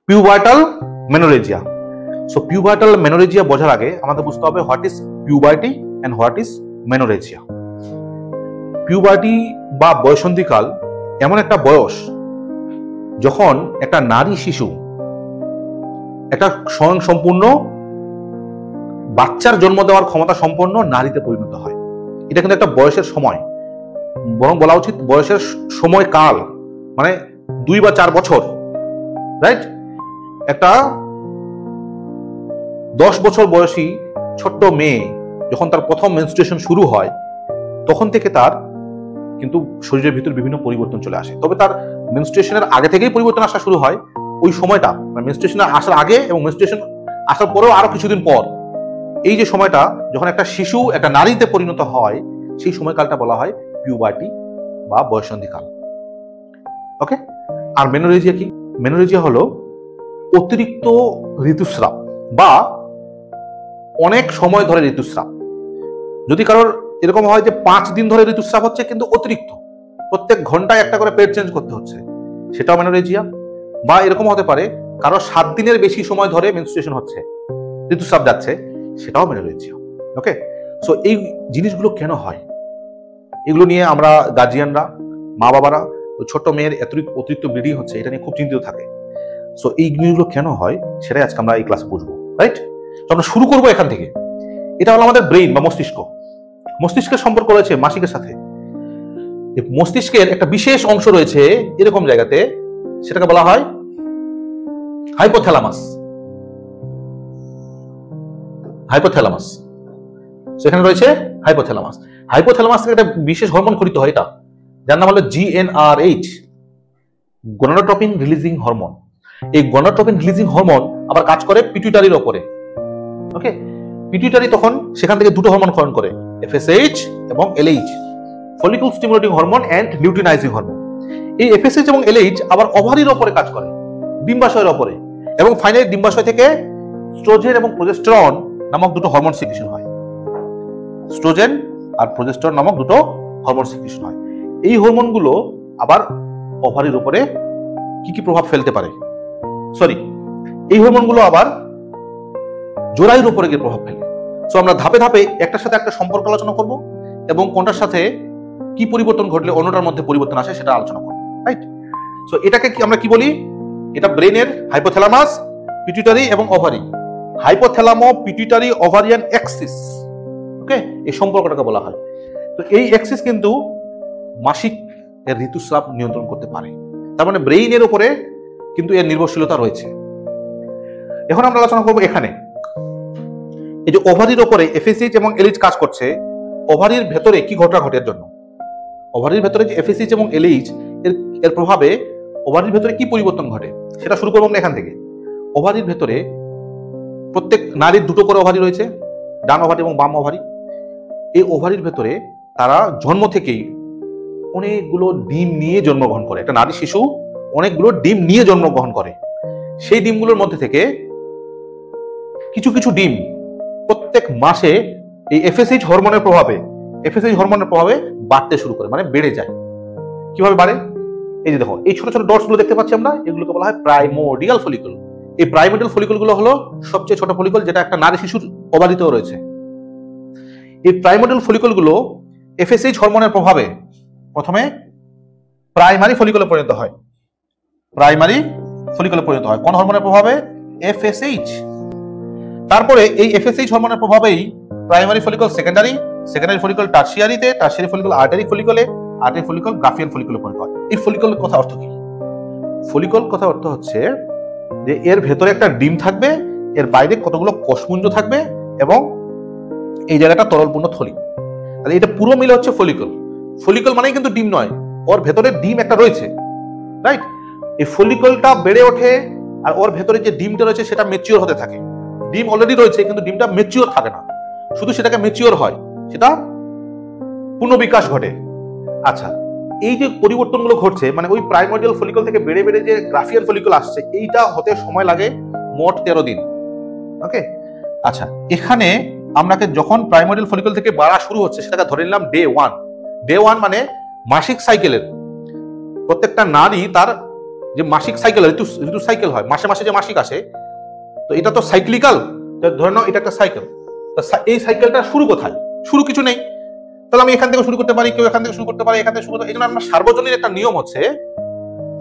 Pubertal menorrhagia. So pubertal menorrhagia বোঝার আগে আমাদের বুঝতে হবে what is puberty and what is menorrhagia. Puberty বা বয়সন্ধিকাল এমন একটা বয়স যখন একটা নারী শিশু একটা স্বয়ংসম্পূর্ণ বাচ্চার জন্ম দেওয়ার ক্ষমতা সম্পন্ন নারীতে পরিণত হয়। এটা কিন্তু একটা বয়সের সময়, বরং বলা উচিত বয়সের সময়কাল, মানে 2 বা 4 বছর, রাইট? একটা 10 বছর বয়সী ছোট্ট মেয়ে যখন তার প্রথম মেনস্ট্রুয়েশন শুরু হয় তখন থেকে তার কিন্তু শরীরের ভিতর বিভিন্ন পরিবর্তন চলে আসে। তবে তার মেনস্ট্রুয়েশনের আগে থেকেই পরিবর্তন আসা শুরু হয়। ওই সময়টা মানে মেনস্ট্রুয়েশন আসার আগে এবং মেনস্ট্রুয়েশন আসার পরেও আরো কিছুদিন পর, এই যে সময়টা যখন একটা শিশু একটা নারীতে পরিণত হয় সেই সময়কালটা বলা হয় পিউবার্টি বা বয়সন্ধিকাল। ওকে। আর মেনোরেজিয়া কি? মেনোরেজিয়া হলো অতিরিক্ত ঋতুস্রাব বা অনেক সময় ধরে ঋতুস্রাব। যদি কারোর এরকম হয় যে 5 দিন ধরে ঋতুস্রাব হচ্ছে কিন্তু অতিরিক্ত, প্রত্যেক ঘন্টায় একটা করে প্যাড চেঞ্জ করতে হচ্ছে, সেটাও মেনোরেজিয়া। বা এরকম হতে পারে কারো 7 দিনের বেশি সময় ধরে মেনস্ট্রুয়েশন হচ্ছে, ঋতুস্রাব যাচ্ছে, সেটাও মেনোরেজিয়া। ওকে। সো এই জিনিসগুলো কেন হয় এগুলো নিয়ে আমরা গার্জিয়ানরা, মা বাবারা ছোট মেয়ের অতিরিক্ত ব্লিডিং হচ্ছে এটা নিয়ে খুব চিন্তিত থাকে। সো এই জিনিসগুলো কেন হয় সেটাই আজকে আমরা এই ক্লাসে বুঝবো, রাইট? তো আমরা শুরু করবো এখান থেকে। এটা হলো আমাদের ব্রেইন বা মস্তিষ্ক। মস্তিষ্কের সম্পর্ক রয়েছে মাসিকের সাথে। মস্তিষ্কের একটা বিশেষ অংশ রয়েছে এরকম জায়গাতে, সেটাকে বলা হয় হাইপোথ্যালামাস। হাইপোথ্যালামাস, সেখানে রয়েছে হাইপোথ্যালামাস। হাইপোথ্যালামাস থেকে একটা বিশেষ হরমোন খরিত হয়, এটা যার নাম হলো GnRH, গনাডোট্রপিন রিলিজিং হরমোন। এই গনাডোট্রপিন রিলিজিং হরমোন আবার কাজ করে পিটুইটারির উপরে। ওকে। পিটুইটারি তখন সেখান থেকে দুটো হরমোন ক্ষরণ করে, FSH এবং LH, follicle stimulating hormone and luteinizing hormone. এই FSH এবং LH আবার ওভারির উপরে কাজ করে, ডিম্বাশয়ের উপরে, এবং ফাইনালি ডিম্বাশয় থেকে স্ট্রোজেন এবং প্রোজেস্টেরন নামক দুটো হরমোন সিক্রেশন হয়। স্ট্রোজেন আর প্রোজেস্টেরন নামক দুটো হরমোন সিক্রেশন হয়। এই হরমোনগুলো আবার ওভারির উপরে কি কি প্রভাব ফেলতে পারে, এই হরমোনগুলো আবার জরায়ুর উপরে গিয়ে প্রভাব ফেলে। সো আমরা ধাপে ধাপে একটার সাথে একটা সম্পর্ক আলোচনা করব এবং কোনটার সাথে কি পরিবর্তন ঘটলে অন্যটার মধ্যে পরিবর্তন আসে সেটা আলোচনা করব, রাইট? সো এটাকে কি আমরা কি বলি? এটা ব্রেনের হাইপোথ্যালামাস, পিটুইটারি এবং ওভারি, হাইপোথ্যালামো পিটুইটারি ওভারিয়ান অ্যাক্সিস। ওকে, এই সম্পর্কটাকে বলা হয়। তো এই অ্যাক্সিস কিন্তু মাসিক এর ঋতুস্রাব নিয়ন্ত্রণ করতে পারে। তার মানে ব্রেইনের উপরে কিন্তু এর নির্ভরশীলতা রয়েছে। এখন আমরা আলোচনা করব এখানে এই যে ওভারির উপরে FSH এবং LH কাজ করছে, ওভারির ভেতরে কি ঘটনা ঘটের জন্য, ওভারির ভেতরে যে FSH এবং LH এর প্রভাবে ওভারির ভেতরে কি পরিবর্তন ঘটে সেটা শুরু করব আমরা এখান থেকে। ওভারির ভেতরে প্রত্যেক নারীর দুটো করে ওভারি রয়েছে, ডান ওভারি এবং বাম ওভারি। এই ওভারির ভেতরে তারা জন্ম থেকেই অনেকগুলো ডিম নিয়ে জন্মগ্রহণ করে। একটা নারী শিশু অনেকগুলো ডিম নিয়ে জন্মগ্রহণ করে। সেই ডিমগুলোর মধ্যে থেকে কিছু কিছু ডিম প্রত্যেক মাসে এই FSH হরমোনের প্রভাবে বাড়তে শুরু করে, মানে বেড়ে যায়। কিভাবে বাড়ে? এই যে দেখো, এই ছোট ছোট ডটস গুলো দেখতে পাচ্ছি আমরা, এগুলোকে বলা হয় প্রাইমোর্ডিয়াল ফলিকল। এই প্রাইমোর্ডিয়াল ফলিকল গুলো হলো সবচেয়ে ছোট ফলিকল, যেটা একটা নারী শিশুর ওভারিতেও রয়েছে। এই প্রাইমোর্ডিয়াল ফলিকল গুলো FSH হরমোনের প্রভাবে প্রথমে প্রাইমারি ফলিকলে পরিণত হয়। কোন হরমোনের প্রভাবে? FSH। তারপরে এই FSH হরমোনের প্রভাবেই প্রাইমারি ফলিকল সেকেন্ডারি ফলিকল টারশিয়ারিতে, টারশিয়ারি ফলিকল আর্টারি ফলিকলে, আর্টারি ফলিকল গ্রাফিয়ান ফলিকলে পরিণত হয়। এই ফলিকলের কথা অর্থ কি? ফলিকল কথা অর্থ হচ্ছে যে এর ভেতরে একটা ডিম থাকবে, এর বাইরে কতগুলো কোষপুঞ্জ থাকবে এবং এই জায়গাটা তরলপূর্ণ থলি। তাহলে এটা পুরো মিলে হচ্ছে ফলিকল। ফলিকল মানেই কিন্তু ডিম নয়, ওর ভেতরে ডিম একটা রয়েছে, রাইট? এই ফলিকলটা বেড়ে ওঠে আর ওর ভেতরে যে ডিমটা রয়েছে সেটা ম্যাচিওর হতে থাকে। ডিম অলরেডি রয়েছে কিন্তু ডিমটা ম্যাচিওর থাকে না, শুধু সেটাকে ম্যাচিওর হয়, সেটা পূর্ণ বিকাশ ঘটে। আচ্ছা, এই যে পরিবর্তনগুলো ঘটছে, মানে ওই প্রাইমোর্ডিয়াল ফলিকল থেকে বেড়ে বেড়ে যে গ্রাফিয়ান ফলিকল আসছে, এইটা হতে সময় লাগে মোট 13 দিন। ওকে। আচ্ছা, এখানে আপনাকে যখন প্রাইমোর্ডিয়াল ফলিকল থেকে বাড়া শুরু হচ্ছে সেটাকে ধরে নিলাম ডে 1। ডে 1 মানে মাসিক সাইকেলের প্রত্যেকটা নারী তার যে মাসিক সাইকেল, ঋতু সাইকেল হয়, মাসে মাসে যে মাসিক আসে, তো এটা তো সাইক্লিক্যাল, ধরে নাও এটা একটা সাইকেল। এই সাইকেলটা শুরু কোথায়? শুরু কিছু নেই, তাহলে আমি এখান থেকে শুরু করতে পারি, কেউ এখান থেকে শুরু করতে পারে, এখান থেকে শুরু করতে। এই জন্য আমরা সার্বজনীন একটা নিয়ম হচ্ছে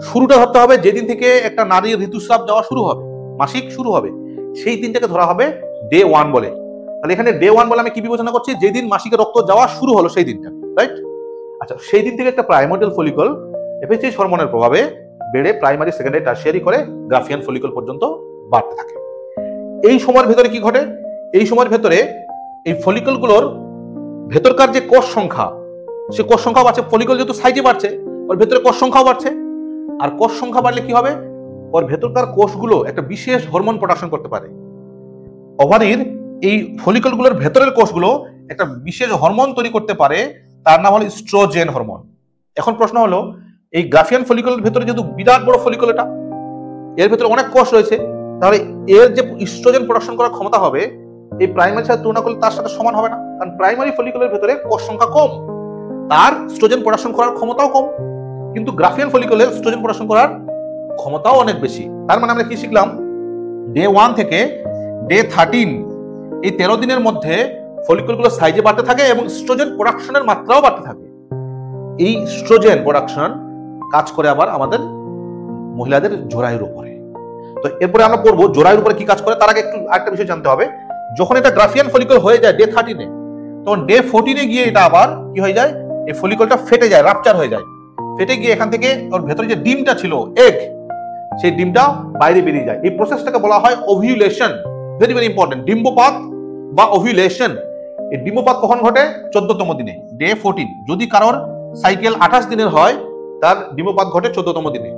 শুরুটা ধরতে হবে যেদিন থেকে একটা নারীর ঋতুস্রাব যাওয়া শুরু হবে, মাসিক শুরু হবে, সেই দিনটাকে ধরা হবে ডে 1 বলে। তাহলে এখানে ডে 1 বলে আমি কি বিবেচনা করছি? যেদিন মাসিকের রক্ত যাওয়া শুরু হলো সেই দিনটা, রাইট? আচ্ছা, সেই দিন থেকে একটা প্রাইমোর্ডিয়াল ফলিকল এফএসএইচ হরমোনের প্রভাবে বেড়ে প্রাইমারি, সেকেন্ডারি, টারশিয়ারি করে গ্রাফিয়ান ফলিকল পর্যন্ত বাড়তে থাকে। এই সময়ের ভেতরে কি ঘটে? এই সময়ের ভেতরে এই ফলিকলগুলোর ভেতরকার যে কোষ সংখ্যা, সে কোষ সংখ্যা বাড়ছে। ফলিকল যেহেতু সাইজে বাড়ছে, ওর ভেতরে কোষ সংখ্যাও বাড়ছে। আর কোষ সংখ্যা বাড়লে কি হবে? ওর ভেতরকার কোষগুলো একটা বিশেষ হরমোন প্রোডাকশন করতে পারে। ওভারির এই ফলিকলগুলোর ভেতরের কোষগুলো একটা বিশেষ হরমোন তৈরি করতে পারে, তার নাম হলো ইস্ট্রোজেন হরমোন। এখন প্রশ্ন হলো, এই গ্রাফিয়ান ফলিকলের ভেতরে যেহেতু বিরাট বড় ফলিকল, এটা এর ভেতরে অনেক কোষ রয়েছে, তাহলে এর যে ইস্ট্রোজেন প্রোডাকশন করার ক্ষমতা হবে এই প্রাইমারি সাথে তুলনা করলে তার সাথে সমান হবে না। কারণ প্রাইমারি ফলিকলের ভেতরে কোষ সংখ্যা কম, তার ইস্ট্রোজেন প্রোডাকশন করার ক্ষমতাও কম। কিন্তু গ্রাফিয়ান ফলিকলের ইস্ট্রোজেন প্রোডাকশন করার ক্ষমতাও অনেক বেশি। তার মানে আমরা কি শিখলাম? ডে 1 থেকে ডে 13, এই 13 দিনের মধ্যে ফলিকলগুলো সাইজে বাড়তে থাকে এবং ইস্ট্রোজেন প্রোডাকশনের মাত্রাও বাড়তে থাকে। এই ইস্ট্রোজেন প্রোডাকশন কাজ করে আবার আমাদের মহিলাদের জরায়ুর উপরে। তো এরপরে আমরা পড়বো জরায়ুর উপরে কি কাজ করে। তার আগে একটু আরেকটা বিষয় জানতে হবে। যখন এটা গ্রাফিয়ান ফলিকল হয়ে যায় ডে 13-এ, তখন ডে 14-এ গিয়ে এটা আবার কি হয়ে যায়? এই ফলিকলটা ফেটে যায়, রাপচার হয়ে যায়। ফেটে গিয়ে এখান থেকে ওর ভেতরে যে ডিমটা ছিল, এগ, সেই ডিমটা বাইরে বেরিয়ে যায়। এই প্রসেসটাকে বলা হয় ওভিউলেশন। ভেরি ভেরি ইম্পর্টেন্ট, ডিম্বপাত বা ওভিউলেশন। এই ডিম্বপাত কখন ঘটে? 14তম দিনে, ডে 14। যদি কারোর সাইকেল 28 দিনের হয়, তার ডিম্বপাত ঘটে 14তম দিনে।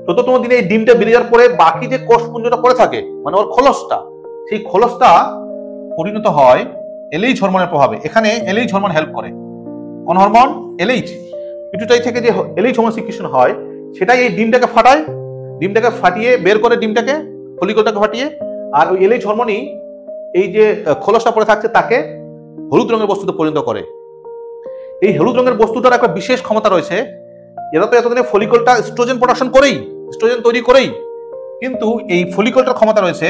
14তম দিনে এই ডিমটা বেরিয়ে যাওয়ার পরে বাকি যে কোষপুঞ্জটা পড়ে থাকে, মানে ওর খোলসটা, সেই খোলসটা পরিণত হয় এলএইচ হরমোনের প্রভাবে। এখানে এলএইচ হরমোন হেল্প করে। কোন হরমোন? এলএইচ। পিটুইটারি থেকে যে এলএইচ হরমোন সিক্রেশন হয়, সেটাই এই ডিমটাকে ফাটায়, ডিমটাকে ফাটিয়ে বের করে, ডিমটাকে, ফলিকলটাকে ফাটিয়ে। আর ওই এলএইচ হরমোনই এই যে খোলসটা পড়ে থাকছে তাকে হলুদ রঙের বস্তুতে পরিণত করে। এই হলুদ রঙের বস্তুটার একটা বিশেষ ক্ষমতা রয়েছে। এরা তো এতদিনে ফলিকলটা ইস্ট্রোজেন প্রোডাকশন করেই, ইস্ট্রোজেন তৈরি করেই, কিন্তু এই ফলিকলটার ক্ষমতা রয়েছে,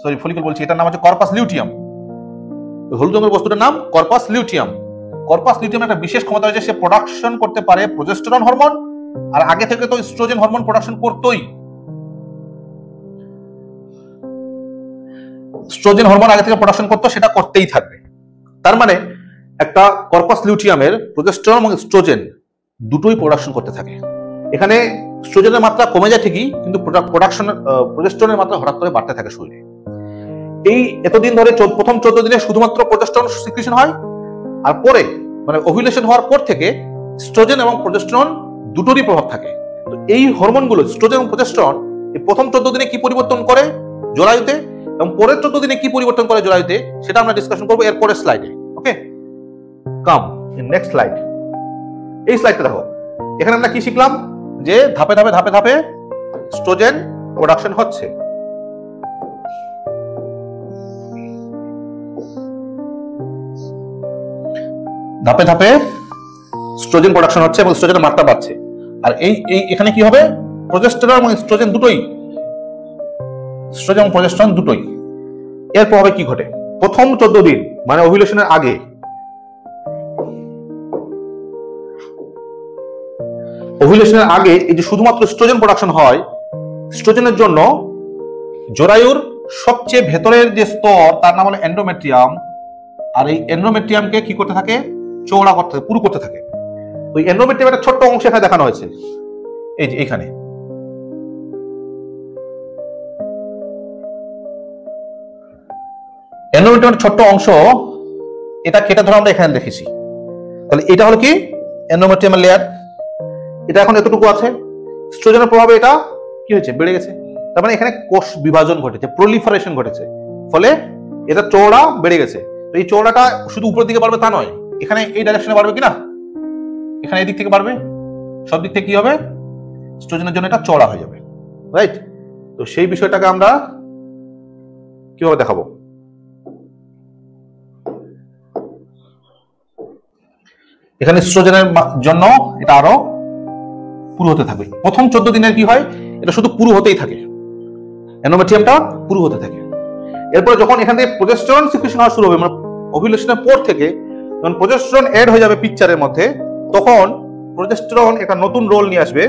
সরি ফলিকল বলছি, এটার নাম হচ্ছে কর্পাস লিউটিয়াম। হলুদ রঙের বস্তুটার নাম কর্পাস লিউটিয়াম। কর্পাস লিউটিয়াম একটা বিশেষ ক্ষমতা রয়েছে, সে প্রোডাকশন করতে পারে প্রজেস্টেরন হরমোন। আর আগে থেকে তো ইস্ট্রোজেন হরমোন প্রোডাকশন করতোই। ইস্ট্রোজেন হরমোন আগে থেকে প্রোডাকশন করতো, সেটা করতেই থাকবে। তার মানে একটা কর্পাস লিউটিয়ামের প্রজেস্টেরন এবং ইস্ট্রোজেন দুটোই প্রোডাকশন করতে থাকে। এখানে ইস্ট্রোজেনের মাত্রা কমে যায় ঠিকই, কিন্তু প্রজেস্টেরনের মাত্রা হঠাৎ করে বাড়তে থাকে শরীরে। এই এতদিন ধরে প্রথম 14 দিনে শুধুমাত্র প্রজেস্টেরন সিক্রেশন হয়, আর পরে মানে ওভিউলেশন হওয়ার পর থেকে ইস্ট্রোজেন এবং প্রজেস্টেরন দুটোরই প্রভাব থাকে। তো এই হরমোনগুলো ইস্ট্রোজেন এবং প্রজেস্টেরন এই প্রথম 14 দিনে কি পরিবর্তন করে জরায়ুতে, এবং পরের 14 দিনে কি পরিবর্তন করে জরায়ুতে, সেটা আমরা ডিসকাশন করবো এর পরের স্লাইডে। ওকে, কাম ইন নেক্সট স্লাইড। এই স্লাইডটা দেখো, এখানে আমরা কি শিখলাম? যে ধাপে ধাপে ধাপে ধাপে ইস্ট্রোজেন প্রোডাকশন হচ্ছে। ধাপে ধাপে ইস্ট্রোজেন প্রোডাকশন হচ্ছে এবং ইস্ট্রোজেনের মাত্রা বাড়ছে। আর এই এখানে কি হবে? প্রজেস্টেরন এবং ইস্ট্রোজেন দুটোই, ইস্ট্রোজেন এবং প্রজেস্টেরন দুটোই। এর প্রভাবে কি ঘটে? প্রথম 14 দিন মানে ওভিউলেশনের আগে, ওভিউলেশনের আগে এই যে শুধুমাত্র ইস্ট্রোজেন প্রোডাকশন হয়, ইস্ট্রোজেনের জন্য জরায়ুর সবচেয়ে ভেতরের যে স্তর তার নাম হলো এন্ডোমেট্রিয়াম। আর এই এন্ডোমেট্রিয়ামকে কি করতে থাকে? চওড়া করতে থাকে, পুরু করতে থাকে। ওই এন্ডোমেট্রিয়াম একটা ছোট্ট অংশ এখানে দেখানো হয়েছে, এই যে এখানে। এন্ডোমেট্রিয়ামের ছোট্ট অংশ, এটা কেটে ধরে আমরা এখানে দেখেছি। তাহলে এটা হলো কি? এন্ডোমেট্রিয়ামের লেয়ার। এটা এখন এতটুকু আছে, ইস্ট্রোজেনের প্রভাবে এটা কি হয়েছে? বেড়ে গেছে। তার মানে এখানে কোষ বিভাজন ঘটেছে, প্রলিফারেশন ঘটেছে, ফলে এটা চওড়া বেড়ে গেছে। তো এই চওড়াটা শুধু উপরের দিকে বাড়বে তা নয়, এখানে এই ডাইরেকশনে বাড়বে কিনা, এখানে এই দিক থেকে বাড়বে, সব দিক থেকে কি হবে? ইস্ট্রোজেনের জন্য এটা চওড়া হয়ে যাবে, রাইট? তো সেই বিষয়টাকে আমরা কিভাবে দেখাবো? এখানে ইস্ট্রোজেনের জন্য এটা আরো পুরু হতে থাকবে। প্রথম 14 দিনের কি হয়, এটা শুধু পুরু হতেই থাকে, এন্ডোমেট্রিয়ামটা পুরু হতে থাকে। এরপরে যখন এখান থেকে প্রজেস্টেরন সিক্রেশন হওয়া শুরু হবে, মানে ওভুলেশনের পর থেকে যখন প্রজেস্টেরন এড হয়ে যাবে পিকচারের মধ্যে, তখন প্রজেস্টেরন একটা নতুন রোল নিয়ে আসবে।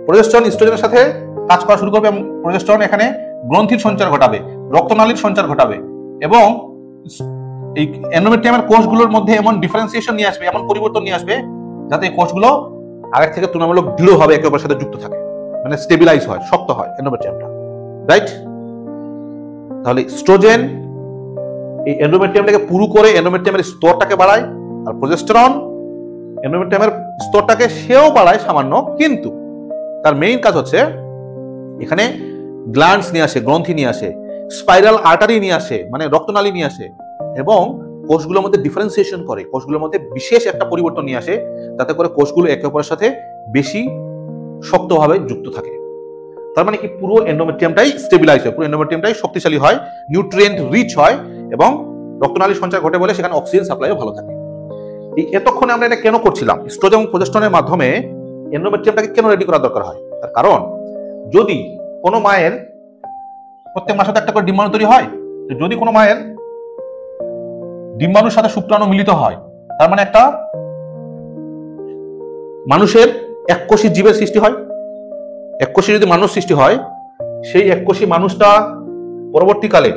প্রজেস্টেরন ইস্ট্রোজেনের সাথে কাজ করা শুরু করবে এবং প্রজেস্টেরন এখানে গ্রন্থির সঞ্চার ঘটাবে, রক্তনালীর সঞ্চার ঘটাবে এবং এই এন্ডোমেট্রিয়ামের কোষগুলোর মধ্যে এমন ডিফারেন্সিয়েশন নিয়ে আসবে, এমন পরিবর্তন নিয়ে আসবে যাতে এই কোষগুলো আগের থেকে তুলনামূলক দৃঢ়ভাবে একে অপরের সাথে যুক্ত থাকে, মানে স্টেবিলাইজ হয়, শক্ত হয় এন্ডোমেট্রিয়ামটা, রাইট? তাহলে ইস্ট্রোজেন এই এন্ডোমেট্রিয়ামটাকে পুরু করে এন্ডোমেট্রিয়ামের স্তরটাকে বাড়ায়, আর প্রজেস্টেরন এন্ডোমেট্রিয়ামের স্তরটাকে সেও বাড়ায় সামান্য, কিন্তু তার মেইন কাজ হচ্ছে এখানে গ্ল্যান্ডস নিয়ে আসে, গ্রন্থি নিয়ে আসে, স্পাইরাল আর্টারি নিয়ে আসে, মানে রক্তনালী নিয়ে আসে, এবং কোষগুলোর মধ্যে ডিফারেন্সিয়েশন করে, কোষগুলোর মধ্যে বিশেষ একটা পরিবর্তন নিয়ে আসে যাতে করে কোষগুলো একে অপরের সাথে বেশি শক্তভাবে যুক্ত থাকে। তার মানে কি পুরো এন্ডোমেট্রিয়ামটাই স্টেবিলাইজ হয়, পুরো এন্ডোমেট্রিয়ামটাই শক্তিশালী হয়, নিউট্রিয়েন্ট রিচ হয় এবং রক্তনালী সঞ্চার ঘটে বলে সেখানে অক্সিজেন সাপ্লাইও ভালো থাকে। এই এতক্ষণে আমরা এটা কেন করছিলাম? ইস্ট্রোজেন এবং প্রজেস্টেরনের মাধ্যমে এন্ডোমেট্রিয়ামটাকে কেন রেডি করা দরকার হয়? তার কারণ যদি কোনো মায়ের প্রত্যেক মাসে একটা করে ডিম্বাণু তৈরি হয়, তো যদি কোনো মায়ের ডিম্বাণুর সাথে শুক্রাণু মিলিত হয়, তার মানে একটা মানুষের এককোষী জীবের সৃষ্টি হয়। এককোষী যদি মানুষ সৃষ্টি হয়, সেই এককোষী মানুষটা পরবর্তীকালে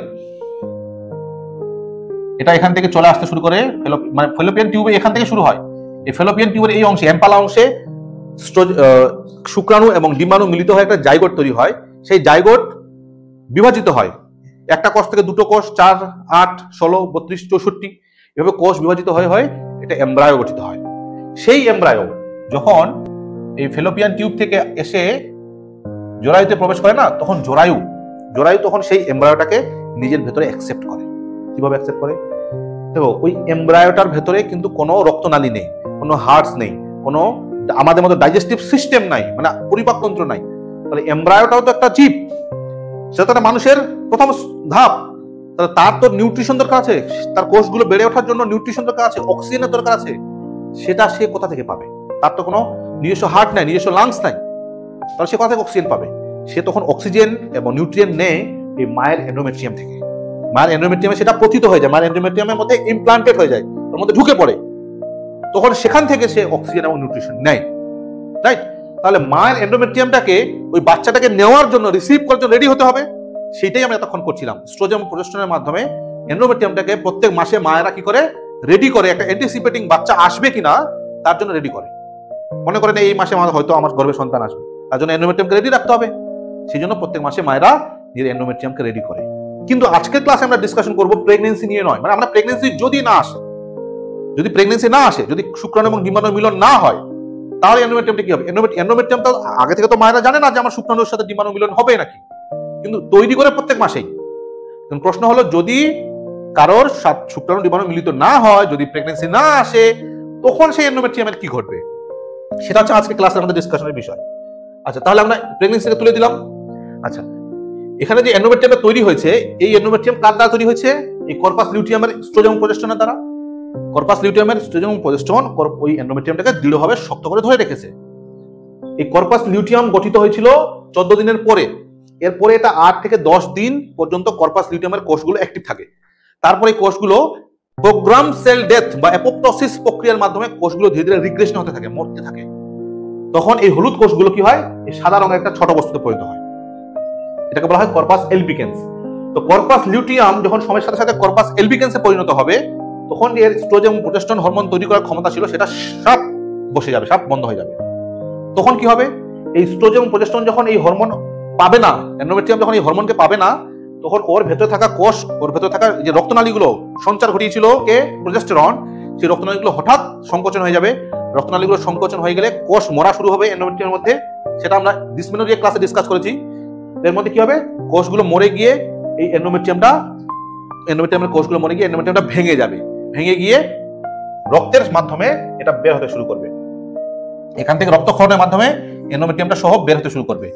এটা এখান থেকে চলে আসতে শুরু করে, মানে ফেলোপিয়ান টিউবে এখান থেকে শুরু হয়। এই ফেলোপিয়ান টিউবের এই অংশে, এম্পালা অংশে শুক্রাণু এবং ডিম্বাণু মিলিত হয়ে একটা জাইগোট তৈরি হয়। সেই জাইগোট বিভাজিত হয়, একটা কোষ থেকে দুটো কোষ, 4, 8, 16, 32, 64 এভাবে কোষ বিভাজিত হয়ে হয় এটা এমব্রায়ো গঠিত হয়। সেই এমব্রায়ো যখন এই ফেলোপিয়ান টিউব থেকে এসে জরায়ুতে প্রবেশ করে না, তখন জরায়ু তখন সেই এমব্রায়োটাকে নিজের ভেতরে অ্যাকসেপ্ট করে। কিভাবে অ্যাকসেপ্ট করে? দেখো, ওই এমব্রায়োটার ভেতরে কিন্তু কোনো রক্তনালী নেই, কোনো হার্টস নেই, কোনো আমাদের মতো ডাইজেস্টিভ সিস্টেম নাই, মানে পরিপাকতন্ত্র নাই। তাহলে এমব্রায়োটাও তো একটা জীব, সেটা তো মানুষের প্রথম ধাপ। তাহলে তার তো নিউট্রিশন দরকার আছে, তার কোষগুলো বেড়ে ওঠার জন্য নিউট্রিশন দরকার আছে, অক্সিজেনের দরকার আছে। সেটা সে কোথা থেকে পাবে? তার তো কোনো নিজস্ব হার্ট নাই, নিজস্ব লাংস নাই, তাহলে সে কোথা থেকে অক্সিজেন পাবে? সে তখন অক্সিজেন এবং নিউট্রিয়েন্ট নেয় এই মায়ের এন্ডোমেট্রিয়াম থেকে। মায়ের এন্ডোমেট্রিয়ামে সেটা পতিত হয়ে যায়, মায়ের এন্ডোমেট্রিয়ামের মধ্যে ইমপ্লান্টেড হয়ে যায়, ওর মধ্যে ঢুকে পড়ে, তখন সেখান থেকে সে অক্সিজেন এবং নিউট্রিশন নেয়, রাইট? তাহলে মায়ের এন্ডোমেট্রিয়ামটাকে ওই বাচ্চাটাকে নেওয়ার জন্য, রিসিভ করার জন্য রেডি হতে হবে। সেটাই আমরা এতক্ষণ করছিলাম। ইস্ট্রোজেন এবং প্রজেস্টেরনের মাধ্যমে এন্ডোমেট্রিয়ামটাকে প্রত্যেক মাসে মায়েরা কি করে রেডি করে, একটা অ্যান্টিসিপেটিং বাচ্চা আসবে কিনা তার জন্য রেডি করে। মনে করেন এই মাসে হয়তো আমার গর্ভে সন্তান আসবে, তার জন্য এন্ডোমেট্রিয়ামকে রেডি রাখতে হবে। সেই জন্য প্রত্যেক মাসে মায়েরা নিজের এন্ডোমেট্রিয়ামকে রেডি করে। কিন্তু আজকের ক্লাসে আমরা ডিসকাশন করব প্রেগন্যান্সি নিয়ে নয়। মানে আমরা প্রেগন্যান্সি যদি প্রেগন্যান্সি না আসে, যদি শুক্রাণু এবং ডিম্বাণু মিলন না হয়, তাহলে এন্ডোমেট্রিয়ামটা কি হবে? এন্ডোমেট্রিয়াম তো আগে থেকে তো মায়েরা জানে না যে আমার শুক্রাণুর সাথে ডিম্বাণু মিলন হবে নাকি, কিন্তু তৈরি করে প্রত্যেক মাসেই। প্রশ্ন হলো, যদি কারোর শুক্রাণু ডিম্বাণু মিলিত না হয়, যদি প্রেগন্যান্সি না আসে, তখন সেই এন্ডোমেট্রিয়ামের কি ঘটবে? সেটা হচ্ছে আজকে ক্লাসে আমাদের ডিসকাশনের বিষয়। আচ্ছা, তাহলে আমরা প্রেগন্যান্সিকে তুলে দিলাম। আচ্ছা, এখানে যে এন্ডোমেট্রিয়ামটা তৈরি হয়েছে, এই এন্ডোমেট্রিয়াম কার দ্বারা তৈরি হয়েছে? এই কর্পাস লিউটিয়ামের ইস্ট্রোজেন এবং প্রজেস্টেরনের দ্বারা। কর্পাস লিউটিয়ামের ইস্ট্রোজেন এবং প্রজেস্টেরন ওই এন্ডোমেট্রিয়ামটাকে দৃঢ়ভাবে শক্ত করে ধরে রেখেছে। এই কর্পাস লিউটিয়াম গঠিত হয়েছিল 14 দিনের পরে। এরপরে এটা 8 থেকে 10 দিন পর্যন্ত কর্পাস লিউটিয়ামের কোষগুলো অ্যাক্টিভ থাকে। তারপরে এই কোষগুলো প্রোগ্রাম সেল ডেথ বা অ্যাপোপ্টোসিস প্রক্রিয়ার মাধ্যমে কোষগুলো ধীরে ধীরে রিগ্রেশন হতে থাকে, মরতে থাকে। তখন এই হলুদ কোষগুলো কি হয়? এই সাদা রঙের একটা ছোট বস্তুতে পরিণত হয়, এটাকে বলা হয় কর্পাস এলবিকেন্স। তো কর্পাস লিউটিয়াম যখন সময়ের সাথে সাথে কর্পাস এলবিকেন্সে পরিণত হবে, তখন এর ইস্ট্রোজেন এবং প্রজেস্টেরন হরমোন তৈরি করার ক্ষমতা ছিল, সেটা সব বসে যাবে, সব বন্ধ হয়ে যাবে। তখন কি হবে? এই ইস্ট্রোজেন এবং প্রজেস্টেরন যখন এই হরমোন পাবে না, এন্ডোমেট্রিয়াম যখন এই হরমোনকে পাবে না, তখন ওর ভেতরে থাকা কোষ, ওর ভেতরে থাকা যে রক্তনালীগুলো সঞ্চার ঘটিয়েছিল কে প্রজেস্টেরন, সেই রক্তনালীগুলো হঠাৎ সংকোচন হয়ে যাবে। রক্তনালীগুলো সংকোচন হয়ে গেলে কোষ মরা শুরু হবে এন্ডোমেট্রিয়ামের মধ্যে। সেটা আমরা ডিসমেনোরিয়া ক্লাসে ডিসকাস করেছি। এর মধ্যে কি হবে? কোষগুলো মরে গিয়ে এই এন্ডোমেট্রিয়ামের কোষগুলো মরে গিয়ে এন্ডোমেট্রিয়ামটা ভেঙে যাবে। ভেঙে গিয়ে রক্তের মাধ্যমে এটা বের হতে শুরু করবে। এখান থেকে রক্তক্ষরণের মাধ্যমে এন্ডোমেট্রিয়ামটা সহ বের হতে শুরু করবে।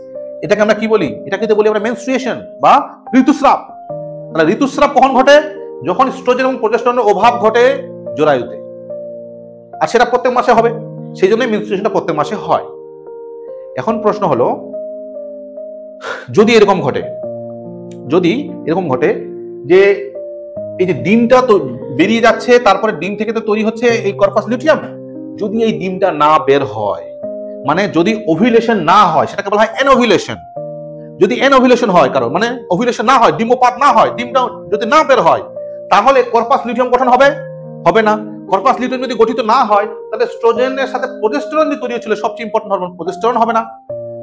এটাকে আমরা কি বলি? এটাকে বলি আমরা মেনস্ট্রুয়েশন বা ঋতুস্রাব। তাহলে ঋতুস্রাব কখন ঘটে? যখন ইস্ট্রোজেন এবং প্রজেস্টেরনের অভাব ঘটে জরায়ুতে, আর সেটা প্রত্যেক মাসে হবে। সেই জন্য মেনস্ট্রুয়েশনটা প্রত্যেক মাসে হয়। এখন প্রশ্ন হলো, যদি এরকম ঘটে যে এই যে ডিমটা তো বেরিয়ে যাচ্ছে, তারপরে ডিম থেকে তো তৈরি হচ্ছে এই কর্পাস লিউটিয়াম, যদি এই ডিমটা না বের হয়, মানে যদি ওভিউলেশন না হয়, সেটাকে বলা হয় অ্যানোভিউলেশন। যদি অ্যানোভিউলেশন হয় কারণ মানে ওভিউলেশন না হয়, ডিম্বপাত না হয়, ডিমটা যদি না বের হয়, তাহলে কর্পাস লিউটিয়াম গঠন হবে না। কর্পাস লিউটিয়াম যদি গঠিত না হয়, তাহলে এস্ট্রোজেনের সাথে প্রজেস্টেরন যে তৈরি হচ্ছিল, সবচেয়ে ইম্পর্টেন্ট হরমোন প্রজেস্টেরন হবে না।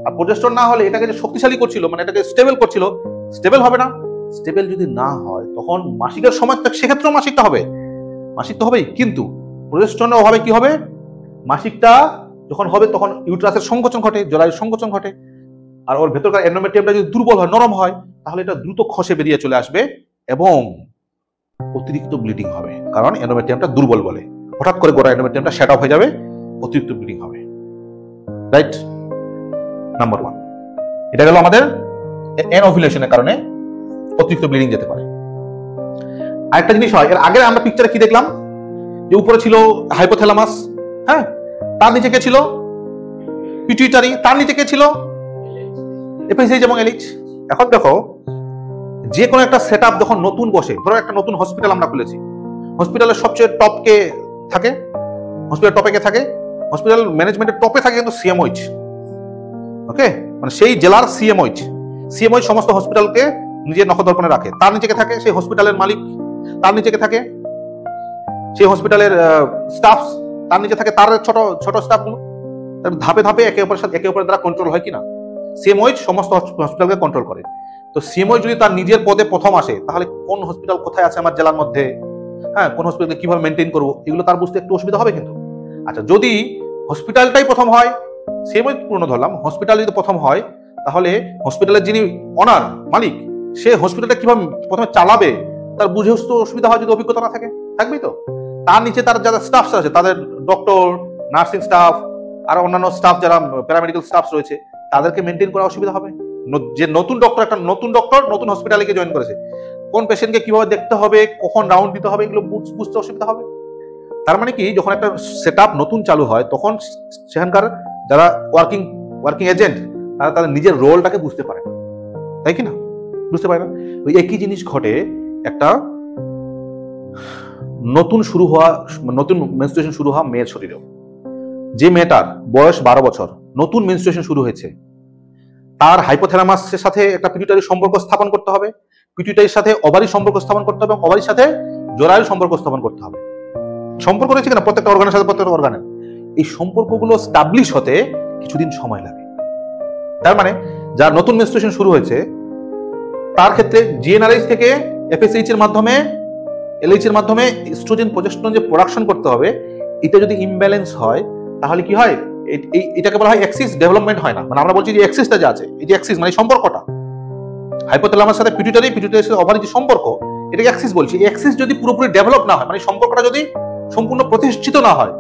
আর প্রজেস্টেরন না হলে এটাকে যে শক্তিশালী করছিল, মানে এটাকে স্টেবল করছিল, স্টেবল হবে না। স্টেবল যদি না হয়, তখন মাসিকের সময় সেক্ষেত্রেও মাসিকটা হবে, মাসিক তো হবেই, কিন্তু প্রজেস্টেরনের অভাবে কি হবে, মাসিকটা যখন হবে তখন ইউট্রাসের সংকোচন ঘটে, জরায়ুর সংকোচন ঘটে, আর ওর ভেতরকার এন্ডোমেট্রিয়ামটা যদি দুর্বল হয়, নরম হয়, তাহলে এটা দ্রুত খসে বেরিয়ে চলে আসবে এবং অতিরিক্ত ব্লিডিং হবে, কারণ এন্ডোমেট্রিয়ামটা দুর্বল বলে। হঠাৎ করে গোড়া এন্ডোমেট্রিয়ামটা শ্যাট অফ হয়ে যাবে, অতিরিক্ত ব্লিডিং হবে। রাইট, নাম্বার 1 এটা গেল আমাদের অ্যানোভিউলেশনের কারণে অতিরিক্ত ব্লিডিং যেতে পারে। আরেকটা জিনিস হয়, এর আগে আমরা পিকচারে কি দেখলাম, যে উপরে ছিল হাইপোথ্যালামাস, হ্যাঁ, তার নিচে কে ছিল, পিটুইটারি, তার নিচে কে ছিল, এফএসএইচ এবং এলএইচ। এখন দেখো, যে কোনো একটা সেটআপ যখন নতুন বসে, ধরো একটা নতুন হসপিটাল আমরা খুলেছি, হসপিটালের সবচেয়ে টপকে থাকে, হসপিটাল টপে কে থাকে, হসপিটাল ম্যানেজমেন্টের টপে থাকে কিন্তু সিএমওইচ, ওকে, মানে সেই জেলার সিএমওইচ সমস্ত হসপিটালকে নিজের নখদর্পণে রাখে। তার নিচে কে থাকে, সেই হসপিটালের মালিক। তার নিচে কে থাকে, সেই হসপিটালের স্টাফ। তার নিচে থাকে তার ছোট ছোট স্টাফগুলো। ধাপে ধাপে একে অপরের দ্বারা কন্ট্রোল হয় কিনা, সিএমওইচ সমস্ত হসপিটালকে কন্ট্রোল করে। তো সিএমওইচ যদি তার নিজের পদে প্রথম আসে, তাহলে কোন হসপিটাল কোথায় আছে আমার জেলার মধ্যে, হ্যাঁ, কোন হসপিটালকে কিভাবে মেনটেন করবো, এগুলো তার বুঝতে একটু অসুবিধা হবে কিন্তু। আচ্ছা, যদি হসপিটালটাই প্রথম হয়, সিএমওইচ পূর্ণ ধরলাম, হসপিটাল যদি প্রথম হয়, তাহলে হসপিটালের যিনি অনার, মালিক, সে হসপিটালটা কিভাবে প্রথমে চালাবে তার বুঝে তো অসুবিধা হয় যদি অভিজ্ঞতা না থাকে, থাকবেই তো। তার নিচে তার যারা স্টাফ আছে, তাদের ডক্টর, নার্সিং স্টাফ, আর অন্যান্য স্টাফ যারা প্যারামেডিক্যাল স্টাফ রয়েছে, তাদেরকে মেনটেন করা অসুবিধা হবে। যে নতুন ডক্টর নতুন হসপিটালে গিয়ে জয়েন করেছে, কোন পেশেন্টকে কিভাবে দেখতে হবে, কখন রাউন্ড দিতে হবে, এগুলো বুঝতে অসুবিধা হবে। তার মানে কি, যখন একটা সেটআপ নতুন চালু হয়, তখন সেখানকার যারা ওয়ার্কিং এজেন্ট, তারা তাদের নিজের রোলটাকে বুঝতে পারে না, তাই কি না, বুঝতে পারে না। ওই একই জিনিস ঘটে একটা নতুন মেনস্ট্রুয়েশন শুরু হওয়া মেয়ের শরীরেও। যে মেয়েটার বয়স 12 বছর, নতুন মেনস্ট্রুয়েশন শুরু হয়েছে, তার হাইপোথ্যালামাসের সাথে একটা পিটুইটারির সম্পর্ক স্থাপন করতে হবে, পিটুইটারির সাথে ওভারির সম্পর্ক স্থাপন করতে হবে, ওভারির সাথে জরায়ুর সম্পর্ক স্থাপন করতে হবে। সম্পর্ক রয়েছে কিনা প্রত্যেকটা অর্গানের সাথে, প্রত্যেকটা অর্গানের এই সম্পর্কগুলো স্টাবলিশ হতে কিছুদিন সময় লাগে। তার মানে যার নতুন মেনস্ট্রুয়েশন শুরু হয়েছে, তার ক্ষেত্রে জিএনআরএইচ থেকে এফএসএইচ এর মাধ্যমে, এলএইচ এর মাধ্যমে এস্ট্রোজেন প্রজেস্টেরন যে প্রোডাকশন করতে হবে, এটা যদি ইমব্যালেন্স হয়, তাহলে কি হয়, এটাকে বলা হয় এক্সিস ডেভেলপমেন্ট হয় না। মানে আমরা বলছি যে এক্সিসটা যে আছে, এই যে এক্সিস মানে সম্পর্কটা, হাইপোথ্যালামাসের সাথে পিটুইটারির সাথে ওভারি যে সম্পর্ক, এটাকে এক্সিস বলছি। এই এক্সিস যদি পুরোপুরি ডেভেলপ না হয়, মানে সম্পর্কটা যদি সম্পূর্ণ প্রতিষ্ঠিত না হয়,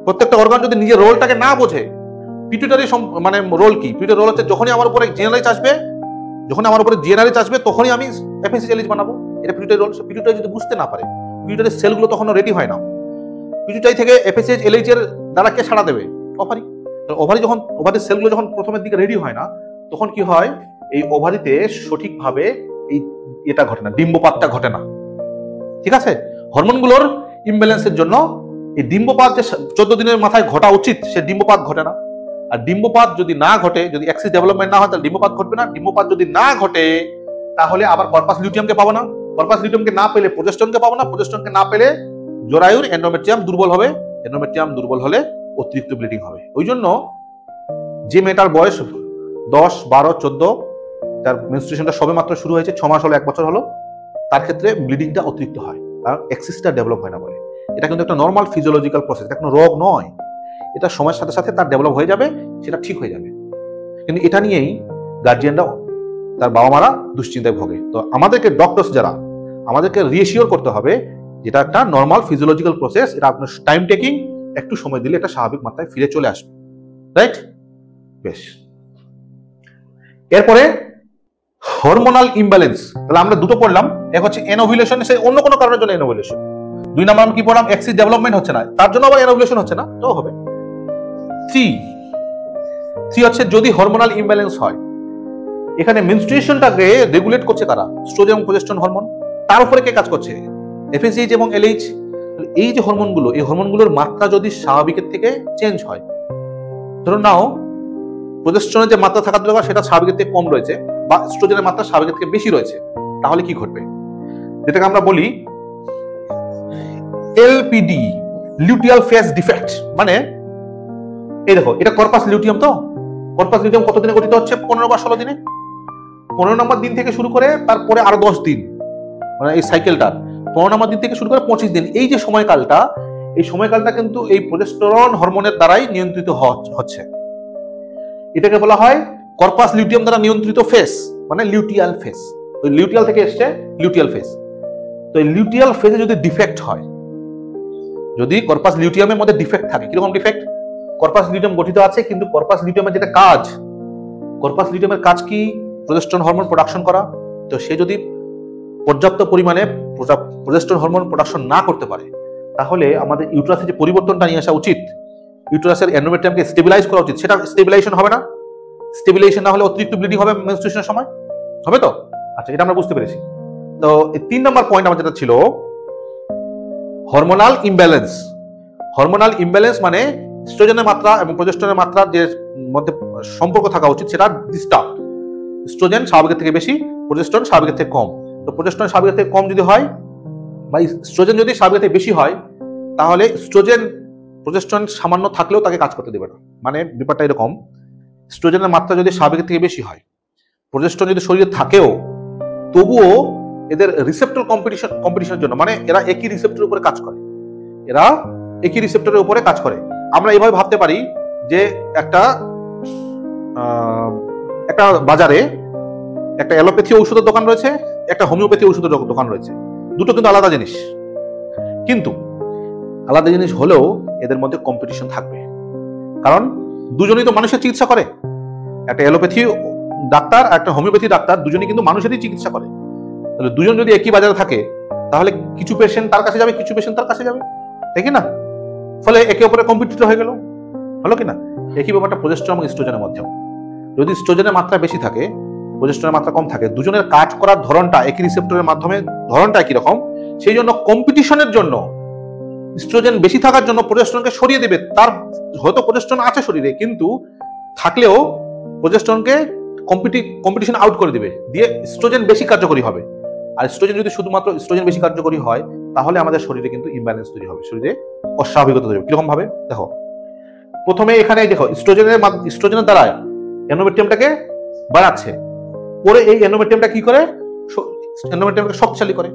প্রত্যেকটা অর্গান যদি নিজের রোলটাকে না বোঝে, পিটুইটারি মানে রোল কি, পিটুইটারি রোল হচ্ছে যখনই আমার উপরে জিএনআরএইচ আসবে, তখনই আমি এফএসএইচ এলএইচ বানাবো, এটা পিটুইটারি রোল। পিটুইটারি যদি বুঝতে না পারে, পিটুইটারি সেলগুলো তখনও রেডি হয় না। পিটুইটারি থেকে এফএসএইচ এলএইচ এর দ্বারা কে ছাড়া দেবে, ওভারির সেলগুলো যখন প্রথমের দিকে রেডি হয় না, তখন কি হয়, এই ওভারিতে সঠিকভাবে এটা ঘটে না, ডিম্বপাতটা ঘটে না, ঠিক আছে। হরমোনগুলোর ইমব্যালেন্সের জন্য এই ডিম্বপাত যে 14 দিনের মাথায় ঘটা উচিত, সে ডিম্বপাত ঘটে না। আর ডিম্বপাত যদি না ঘটে, যদি এক্সিস ডেভেলপমেন্ট না হয়, তাহলে ডিম্বপাত ঘটবে না। ডিম্বপাত যদি না ঘটে, তাহলে আবার কর্পাস লিউটিয়ামকে পাবো না, কর্পাস লিউটিয়ামকে না পেলে প্রজেস্টেরনকে পাবো না, প্রজেস্টেরনকে না পেলে জরায়ুর এন্ডোমেট্রিয়াম দুর্বল হবে, এন্ডোমেট্রিয়াম দুর্বল হলে অতিরিক্ত ব্লিডিং হবে। ওই জন্য যে মেয়েটার বয়স 10, 12, 14, তার মেনস্ট্রুয়েশনটা সবে মাত্র শুরু হয়েছে, 6 মাস হলো, 1 বছর হলো, তার ক্ষেত্রে ব্লিডিংটা অতিরিক্ত হয়, কারণ এক্সিসটা ডেভেলপ হয় না বলে। এটা কিন্তু একটা নর্মাল ফিজিওলজিক্যাল প্রসেস, এটা কোনো রোগ নয়। এটা সময়ের সাথে সাথে তার ডেভেলপ হয়ে যাবে, সেটা ঠিক হয়ে যাবে। কিন্তু এটা নিয়েই গার্জিয়ানরা, তার বাবা মারা দুশ্চিন্তায় ভোগে। তো আমাদেরকে ডক্টরস যারা, আমাদেরকে রিএশিওর করতে হবে যেটা একটা নর্মাল ফিজিওলজিক্যাল প্রসেস, এটা আপনার টাইম টেকিং, একটু সময় দিলে এটা স্বাভাবিক মাত্রায় ফিরে চলে আসবে। রাইট, বেশ। এরপরে হরমোনাল ইমব্যালেন্স, তাহলে আমরা দুটো পড়লাম, এক হচ্ছে এনোভিউলেশন, সে অন্য কোনো কারণের জন্য এনোভিউলেশন। 2 নাম্বার আমি কি পড়লাম, এক্সিস ডেভেলপমেন্ট হচ্ছে না, তার জন্য আবার এনোভিউলেশন হচ্ছে না, তো হবে। 3 হচ্ছে যদি হরমোনাল ইমব্যালেন্স হয়। এখানে মেনস্ট্রুয়েশনটাকে রেগুলেট করছে কারা? এস্ট্রোজেন এবং প্রজেস্টেরন হরমোন। তার উপরে কে কাজ করছে? এফএসএইচ এবং এলএইচ। এই যে হরমোনগুলো, এই হরমোনগুলোর মাত্রা যদি স্বাভাবিকের থেকে চেঞ্জ হয়, ধরুন নাও প্রজেস্টেরনের যে মাত্রা থাকার দরকার সেটা স্বাভাবিকের থেকে কম রয়েছে, বা এস্ট্রোজেনের মাত্রা স্বাভাবিকের থেকে বেশি রয়েছে, তাহলে কি ঘটবে? যেটাকে আমরা বলি এলপিডি, লিউটিয়াল ফেজ ডিফেক্ট। মানে এই দেখো, এটা কর্পাস লিউটিয়াম। তো কর্পাস লিউটিয়াম কত দিনে গঠিত হচ্ছে? 15 বা 16 দিনে। 15 নম্বর দিন থেকে শুরু করে তারপরে আরো 10 দিন, মানে এই সাইকেলটা 15 নম্বর দিন থেকে শুরু করে 25 দিন, এই যে সময়কালটা, এই সময়কালটা কিন্তু এই প্রজেস্টেরন হরমোনের দ্বারাই নিয়ন্ত্রিত হচ্ছে। এটাকে বলা হয় কর্পাস লিউটিয়াম দ্বারা নিয়ন্ত্রিত ফেজ, মানে লিউটিয়াল ফেজ। ওই লিউটিয়াল থেকে এসছে লিউটিয়াল ফেজ। তো এই লিউটিয়াল ফেজে যদি ডিফেক্ট হয়, যদি কর্পাস লিউটিয়ামের মধ্যে ডিফেক্ট থাকে, কিরকম ডিফেক্ট? কর্পাস লিউটিয়াম গঠিত আছে, কিন্তু কর্পাস লিউটিয়ামের যেটা কাজ, কর্পাস লিউটিয়ামের কাজ কি? প্রজেস্টেরন হরমোন প্রোডাকশন করা। তো সে যদি পর্যাপ্ত পরিমাণে প্রজেস্টেরন হরমোন প্রোডাকশন না করতে পারে, তাহলে আমাদের ইউটেরাসে যে পরিবর্তনটা নিয়ে আসা উচিত, ইউটেরাসের এন্ডোমেট্রিয়ামকে স্টেবিলাইজ করা উচিত, সেটা স্টেবিলাইজেশন হবে না। স্টেবিলাইজেশন না হলে অতিরিক্ত ব্লিডিং হবে মেনস্ট্রুয়েশনের সময়, হবে তো? আচ্ছা, এটা আমরা বুঝতে পেরেছি। তো 3 নম্বর পয়েন্ট আমার যেটা ছিল হরমোনাল ইমব্যালেন্স। হরমোনাল ইমব্যালেন্স মানে এস্ট্রোজেনের মাত্রা এবং প্রজেস্টেরনের মাত্রা যে মধ্যে সম্পর্ক থাকা উচিত সেটা ডিস্টার্ব। এস্ট্রোজেন স্বাভাবিকের থেকে বেশি, প্রজেস্টেরন স্বাভাবিকের থেকে কম। তো প্রজেস্টেরন স্বাভাবিকের থেকে কম যদি হয়, বা এস্ট্রোজেন যদি স্বাভাবিকের থেকে বেশি হয়, তাহলে এস্ট্রোজেন প্রজেস্টেরন সামান্য থাকলেও তাকে কাজ করতে দেবে না। মানে ব্যাপারটা এরকম, এস্ট্রোজেনের মাত্রা যদি স্বাভাবিকের থেকে বেশি হয়, প্রজেস্টেরন যদি শরীরে থাকেও, তবুও এদের রিসেপ্টর কম্পিটিশনের জন্য, মানে এরা একই রিসেপ্টরের উপরে কাজ করে, এরা একই রিসেপ্টরের উপরে কাজ করে। আমরা এইভাবে ভাবতে পারি যে একটা বাজারে একটা অ্যালোপ্যাথি ঔষধের দোকান রয়েছে, একটা হোমিওপ্যাথি ঔষধের দোকান রয়েছে। দুটো কিন্তু আলাদা জিনিস, কিন্তু আলাদা জিনিস হলেও এদের মধ্যে কম্পিটিশন থাকবে, কারণ দুজনেই তো মানুষের চিকিৎসা করে। একটা অ্যালোপ্যাথি ডাক্তার আর একটা হোমিওপ্যাথি ডাক্তার দুজনেই কিন্তু মানুষেরই চিকিৎসা করে। তাহলে দুজন যদি একই বাজারে থাকে, তাহলে কিছু পেশেন্ট তার কাছে যাবে, কিছু পেশেন্ট তার কাছে যাবে, তাই কি না? ফলে একে অপরে কম্পিটিটর হয়ে গেল, হলো কিনা? একই ব্যাপারটা প্রজেস্টেরন এবং এস্ট্রোজেনের মধ্যেও। যদি এস্ট্রোজেনের মাত্রা বেশি থাকে, প্রজেস্টেরনের মাত্রা কম থাকে, দুজনের কাজ করার ধরনটা একই রিসেপ্টরের মাধ্যমে ধরনটা একই রকম, সেই জন্য কম্পিটিশনের জন্য এস্ট্রোজেন বেশি থাকার জন্য প্রজেস্টেরনকে সরিয়ে দেবে। তার হয়তো প্রজেস্টেরন আছে শরীরে, কিন্তু থাকলেও প্রজেস্টেরনকে কম্পিটিশন আউট করে দিবে, দিয়ে এস্ট্রোজেন বেশি কার্যকরী হবে। আর এস্ট্রোজেন যদি শুধুমাত্র এস্ট্রোজেন বেশি কার্যকরী হয়, তাহলে আমাদের শরীরে কিন্তু ইমব্যালেন্স তৈরি হবে, শরীরে অস্বাভাবিকতা তৈরি হবে। কিরকম ভাবে? দেখো, প্রথমে এখানে দেখো এস্ট্রোজেনের দ্বারা এন্ডোমেট্রিয়ামটাকে বাড়াচ্ছে, পরে এই এন্ডোমেট্রিয়ামটা কি করে? এন্ডোমেট্রিয়ামকে শক্তিশালী করে।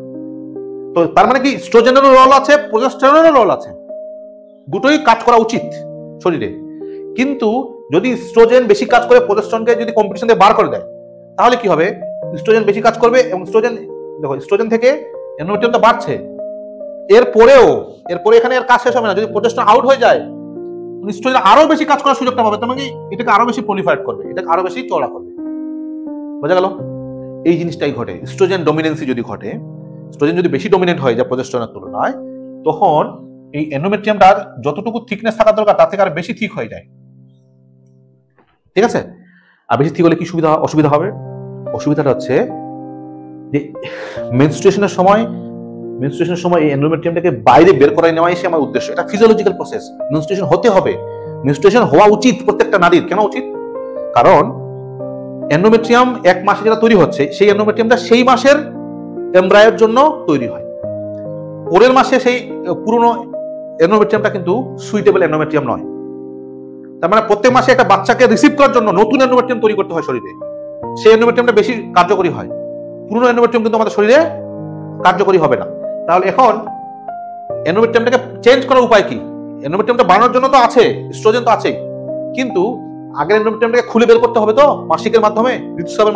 তো তার মানে কি এস্ট্রোজেনেরও রোল আছে, প্রজেস্টেরনেরও রোল আছে, দুটোই কাজ করা উচিত শরীরে। কিন্তু যদি এস্ট্রোজেন বেশি কাজ করে প্রজেস্টেরনকে যদি কম্পিটিশন দিয়ে বার করে দেয়, তাহলে কি হবে? এস্ট্রোজেন বেশি কাজ করবে এবং এস্ট্রোজেন থেকে এন্ডোমেট্রিয়ামটা বাড়ছে, এরপরে এখানে এর কাজ শেষ হবে না। যদি প্রজেস্টেরন আউট হয়ে যায়, এস্ট্রোজেন আরো বেশি কাজ করার সুযোগটা পাবে, তোমাকে এটাকে আরো বেশি প্রলিফারেট করবে, এটাকে আরো বেশি চওড়া করবে। বোঝা গেল? এই জিনিসটাই ঘটে। এস্ট্রোজেন ডমিনেন্সি যদি ঘটে, এস্ট্রোজেন যদি বেশি ডমিনেন্ট হয় যা প্রজেস্টেরনের তুলনায়, তখন এই এন্ডোমেট্রিয়ামটার যতটুকু থিকনেস থাকা দরকার তার থেকে আর বেশি থিক হয়ে যায়। ঠিক আছে? আর বেশি থিক হলে কি অসুবিধা হবে? অসুবিধাটা হচ্ছে যে মেনস্ট্রুয়েশনের সময় এই এন্ডোমেট্রিয়ামটাকে বাইরে বের করে নেওয়া এসে আমার উদ্দেশ্য। এটা ফিজিওলজিক্যাল প্রসেস। মেনস্ট্রুয়েশন হতে হবে, মেনস্ট্রুয়েশন হওয়া উচিত প্রত্যেকটা নারীর। কেন উচিত? কারণ এন্ডোমেট্রিয়াম এক মাসে যেটা তৈরি হচ্ছে, সেই এন্ডোমেট্রিয়ামটা সেই মাসের এমব্রায়োর জন্য তৈরি হয়। পরের মাসে সেই পুরনো এন্ডোমেট্রিয়ামটা কিন্তু সুইটেবল এন্ডোমেট্রিয়াম নয়। তার মানে প্রত্যেক মাসে একটা বাচ্চাকে রিসিভ করার জন্য নতুন এন্ডোমেট্রিয়াম তৈরি করতে হয় শরীরে, সেই এন্ডোমেট্রিয়ামটা বেশি কার্যকরী হয়। পুরনো এন্ডোমেট্রিয়াম কিন্তু আমাদের শরীরে কার্যকরী হবে না। তাহলে এখন এন্ডোমেট্রিয়ামটাকে চেঞ্জ করার উপায় কি? এন্ডোমেট্রিয়ামটা বানানোর জন্য তো আছে, এস্ট্রোজেন তো আছেই, কিন্তু আগের এন্ডোমেট্রিয়ামটাকে খুলে বের করতে হবে তো, মাসিকের মাধ্যমে, ঋতুস্রাবের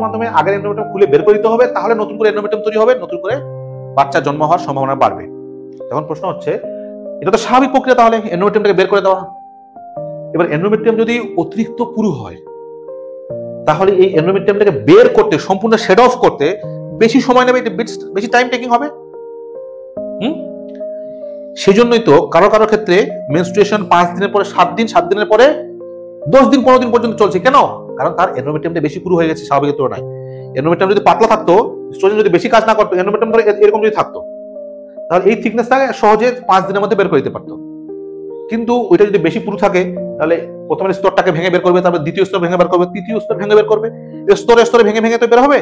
মাধ্যমে আগের এন্ডোমেট্রিয়াম খুলে বের করে দিতে হবে, তাহলে নতুন করে এন্ডোমেট্রিয়াম তৈরি হবে, নতুন করে বাচ্চার জন্ম হওয়ার সম্ভাবনা বাড়বে। এখন প্রশ্ন হচ্ছে, এটা তো স্বাভাবিক প্রক্রিয়া, তাহলে এন্ডোমেট্রিয়ামটাকে বের করে দেওয়া। এবার এন্ডোমেট্রিয়াম যদি অতিরিক্ত পুরু হয়, তাহলে এই এন্ডোমেট্রিয়ামটাকে বের করতে, সম্পূর্ণ শেড অফ করতে বেশি সময় নেবে, বেশি টাইম টেকিং হবে। সেই জন্যই তো কারো কারো ক্ষেত্রে মেনস্ট্রুয়েশন 5 দিনের পরে 7 দিন, 7 দিনের পরে 10 দিন 15 দিন পর্যন্ত চলছে। কেন? কারণ তার এন্ডোমেট্রিয়ামটা বেশি পুরু হয়ে গেছে স্বাভাবিকের তুলনায়। এন্ডোমেট্রিয়াম যদি পাতলা থাকতো, স্ট্রোজেন যদি বেশি কাজ না করতো, এন্ডোমেট্রিয়াম এরকম যদি থাকতো, তাহলে এই থিকনেসটা সহজে 5 দিনের মধ্যে বের করে দিতে পারতো। কিন্তু ওইটা যদি বেশি পুরু থাকে, তাহলে প্রথমে স্তরটাকে ভেঙে বের করবে, তারপর দ্বিতীয় স্তর ভেঙে বের করবে, তৃতীয় স্তর ভেঙে বের করবে, স্তরে স্তরে ভেঙে ভেঙে তো বের হবে।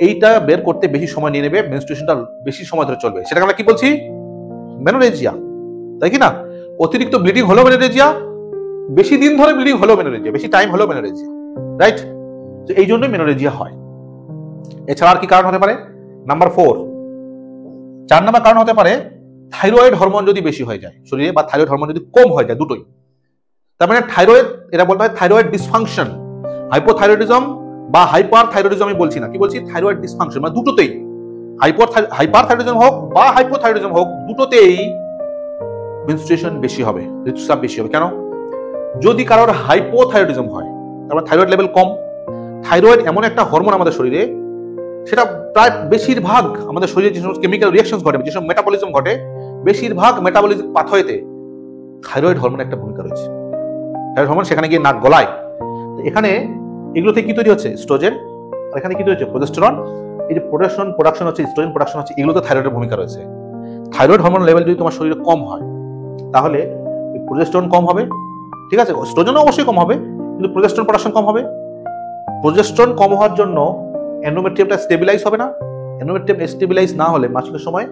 এইটা বের করতে বেশি সময় নিয়ে নেবে, মেনস্ট্রুয়েশনটা বেশি সময় ধরে চলবে। সেটাকে আমরা কি বলছি? মেনোরেজিয়া, তাই কি না? অতিরিক্ত ব্লিডিং হলো মেনোরেজিয়া, বেশি দিন ধরে ব্লিডিং হলো মেনোরেজিয়া, বেশি টাইম হলো মেনোরেজিয়া, রাইট? তো এই জন্যই মেনোরেজিয়া হয়। এছাড়া আর কি কারণ হতে পারে? নাম্বার 4, 4 নাম্বার কারণ হতে পারে থাইরয়েড হরমোন যদি বেশি হয়ে যায় শরীরে, বা থাইরয়েড হরমোন যদি কম হয়ে যায়, দুটোই। তার মানে থাইরয়েড, এটা বলতে হয় থাইরয়েড ডিসফাংশন, হাইপোথাইরয়েডিজম বা হাইপার থাইরয়েডিজম। আমি বলছি না, কি বলছি? থাইরয়েড ডিসফাংশন, মানে দুটোতেই, হাইপার থাইরয়েডিজম হোক বা হাইপোথাইরয়েডিজম হোক, দুটোতেই মেনস্ট্রুয়েশন বেশি হবে, ঋতুস্রাব বেশি হবে। কেন? যদি কারোর হাইপোথাইরয়েডিজম হয়, তারপর থাইরয়েড লেভেল কম। থাইরয়েড এমন একটা হরমোন আমাদের শরীরে, সেটা প্রায় বেশিরভাগ আমাদের শরীরে যে সমস্ত কেমিক্যাল রিঅ্যাকশন ঘটে, যেসব মেটাবলিজম ঘটে, বেশিরভাগ মেটাবলিজম পাথওয়েতে থাইরয়েড হরমোনের একটা ভূমিকা রয়েছে। থাইরয়েড হরমোন সেখানে গিয়ে নাক গলায়। এখানে এগুলোতে কি তৈরি হচ্ছে? স্ট্রোজেন। আর এখানে কি তৈরি হচ্ছে? প্রোজেস্টেরন। এই যে প্রোজেস্টেরন প্রোডাকশন হচ্ছে, স্ট্রোজেন প্রোডাকশন হচ্ছে, এগুলোতে থাইরয়েডের ভূমিকা রয়েছে। থাইরয়েড হরমোন লেভেল যদি তোমার শরীরে কম হয়, তাহলে প্রোজেস্টেরন কম হবে, ঠিক আছে? স্ট্রোজেনও অবশ্যই কম হবে, কিন্তু প্রোজেস্টেরন প্রোডাকশন কম হবে। প্রোজেস্টেরন কম হওয়ার জন্য এন্ডোমেট্রিয়ামটা স্টেবিলাইজ হবে না। এন্ডোমেট্রিয়াম স্টেবিলাইজ না হলে মাসিকের সময়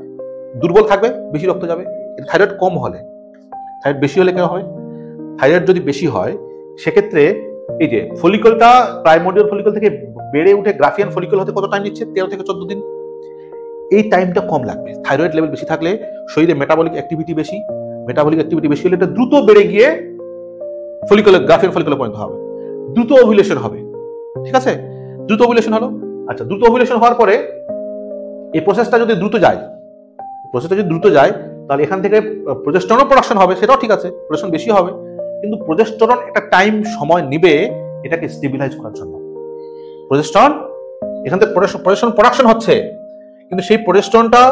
দুর্বল থাকবে, বেশি রক্ত যাবে। থাইরয়েড কম হলে, থাইরয়েড বেশি হলে কেন হবে? থাইরয়েড যদি বেশি হয়, সেক্ষেত্রে এই যে ফলিকলটা প্রাইমোর্ডিয়াল ফলিকল থেকে বেড়ে উঠে গ্রাফিয়ান ফলিকল হতে কত টাইম নিচ্ছে? 13 থেকে 14 দিন। এই টাইমটা কম লাগবে। থাইরয়েড লেভেল বেশি থাকলে শরীরে মেটাবলিক অ্যাক্টিভিটি বেশি, মেটাবলিক অ্যাক্টিভিটি বেশি হলে এটা দ্রুত বেড়ে গিয়ে ফলিকলে, গ্রাফিয়ান ফলিকলে পরিণত হবে, দ্রুত ওভুলেশন হবে, ঠিক আছে? দ্রুত ওভুলেশন হলো। আচ্ছা, দ্রুত ওভুলেশন হওয়ার পরে এই প্রসেসটা যদি দ্রুত যায়, তাহলে এখান থেকে প্রোজেস্টেরনও প্রোডাকশন হবে, সেটাও ঠিক আছে, প্রোডাকশন বেশি হবে। কিন্তু প্রোজেস্টেরন একটা টাইম সময় নিবে এটাকে স্টেবিলাইজ করার জন্য। প্রোজেস্টেরন এখান থেকে প্রোজেস্টেরন প্রোডাকশন হচ্ছে, কিন্তু সেই প্রোজেস্টেরনটা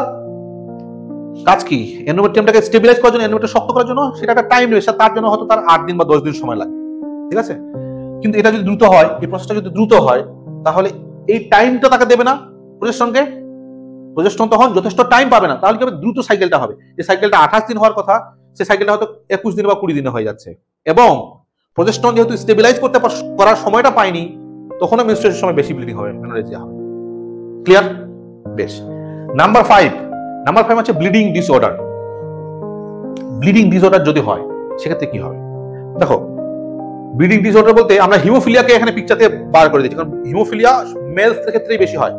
কাজ কি? এন্ডোমেট্রিয়ামটাকে স্টেবিলাইজ করার জন্য, এন্ডোমেট্রিয়াম শক্ত করার জন্য সেটা একটা টাইম নেবে। তার জন্য হয়তো তার 8 দিন বা 10 দিন সময় লাগে, ঠিক আছে? কিন্তু এটা যদি দ্রুত হয়, এই প্রসেসটা যদি দ্রুত হয়, তাহলে এই টাইমটা তাকে দেবে না প্রোজেস্টেরনকে। প্রোজেস্টেরন তখন যথেষ্ট টাইম পাবে না, তাহলে কি হবে? দ্রুত সাইকেলটা হবে। যে সাইকেলটা 28 দিন হওয়ার কথা, সেই সাইকেলটা হয়তো 21 দিন বা 20 দিনে হয়ে যাচ্ছে। এবং প্রোজেস্টেরন যেহেতু স্টেবিলাইজ করার সময়টা পায়নি, তখনও মেনস্ট্রুয়েশনের সময় বেশি ব্লিডিং হবে, মেনোরেজিয়া হবে। ক্লিয়ার? বেশ। নাম্বার 5 হচ্ছে ব্লিডিং ডিসঅর্ডার। ব্লিডিং ডিসঅর্ডার যদি হয়, সেক্ষেত্রে কি হবে? দেখো, ব্লিডিং ডিসঅর্ডার বলতে আমরা হিমোফিলিয়াকে এখানে পিকচারতে বার করে দিচ্ছি, কারণ হিমোফিলিয়া মেলসের ক্ষেত্রেই বেশি হয়।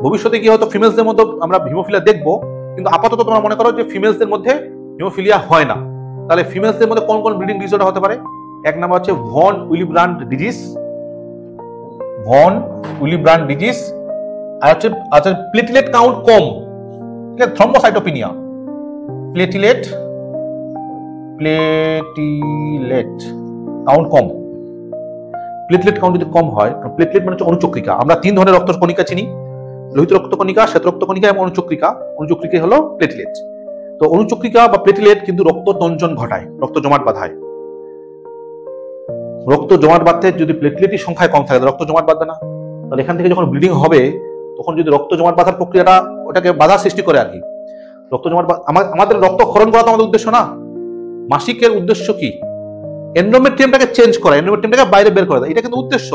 ভবিষ্যতে কি হয়তো ফিমেলসদের মধ্যে আমরা হিমোফিলিয়া দেখবো, কিন্তু আপাতত তোমরা মনে করো যে ফিমেলসদের মধ্যে হিমোফিলিয়া হয় না। তাহলে ফিমেলসদের মধ্যে কোন কোন ব্লিডিং ডিসঅর্ডার হতে পারে? এক নাম্বার হচ্ছে ভন উইলিব্রান্ড ডিজিজ, আর হচ্ছে প্লেটলেট কাউন্ট কম, ঠিক আছে? থ্রম্বোসাইটোপিনিয়া, প্লেটলেট কাউন্ট কম। প্লেটলেট কাউন্ট যদি কম হয়, প্লেটলেট মানে হচ্ছে অণুচক্রিকা। আমরা 3 ধরনের রক্তকণিকা চিনি, লোহিত রক্তকণিকা, শ্বেত রক্তকণিকা এবং অণুচক্রিকা। অণুচক্রিকা হলো প্লেটলেট। তো অণুচক্রিকা বা প্লেটলেট কিন্তু রক্ত তঞ্চন ঘটায়, রক্ত জমাট বাঁধায়। রক্ত জমাট বাঁধতে যদি প্লেটলেটের সংখ্যায় কম থাকে, রক্ত জমাট বাঁধবে না। তাহলে এখান থেকে যখন ব্লিডিং হবে, তখন যদি রক্ত জমাট বাঁধার প্রক্রিয়াটা ওটাকে বাধা সৃষ্টি করে আর কি। রক্ত জমাট আমাদের রক্ত ক্ষরণ করা তো আমাদের উদ্দেশ্য না। মাসিকের উদ্দেশ্য কি? এন্ডোমেট্রিয়ামটাকে চেঞ্জ করা, এন্ডোমেট্রিয়ামটাকে বাইরে বের করে দেয়, এটা কিন্তু উদ্দেশ্য।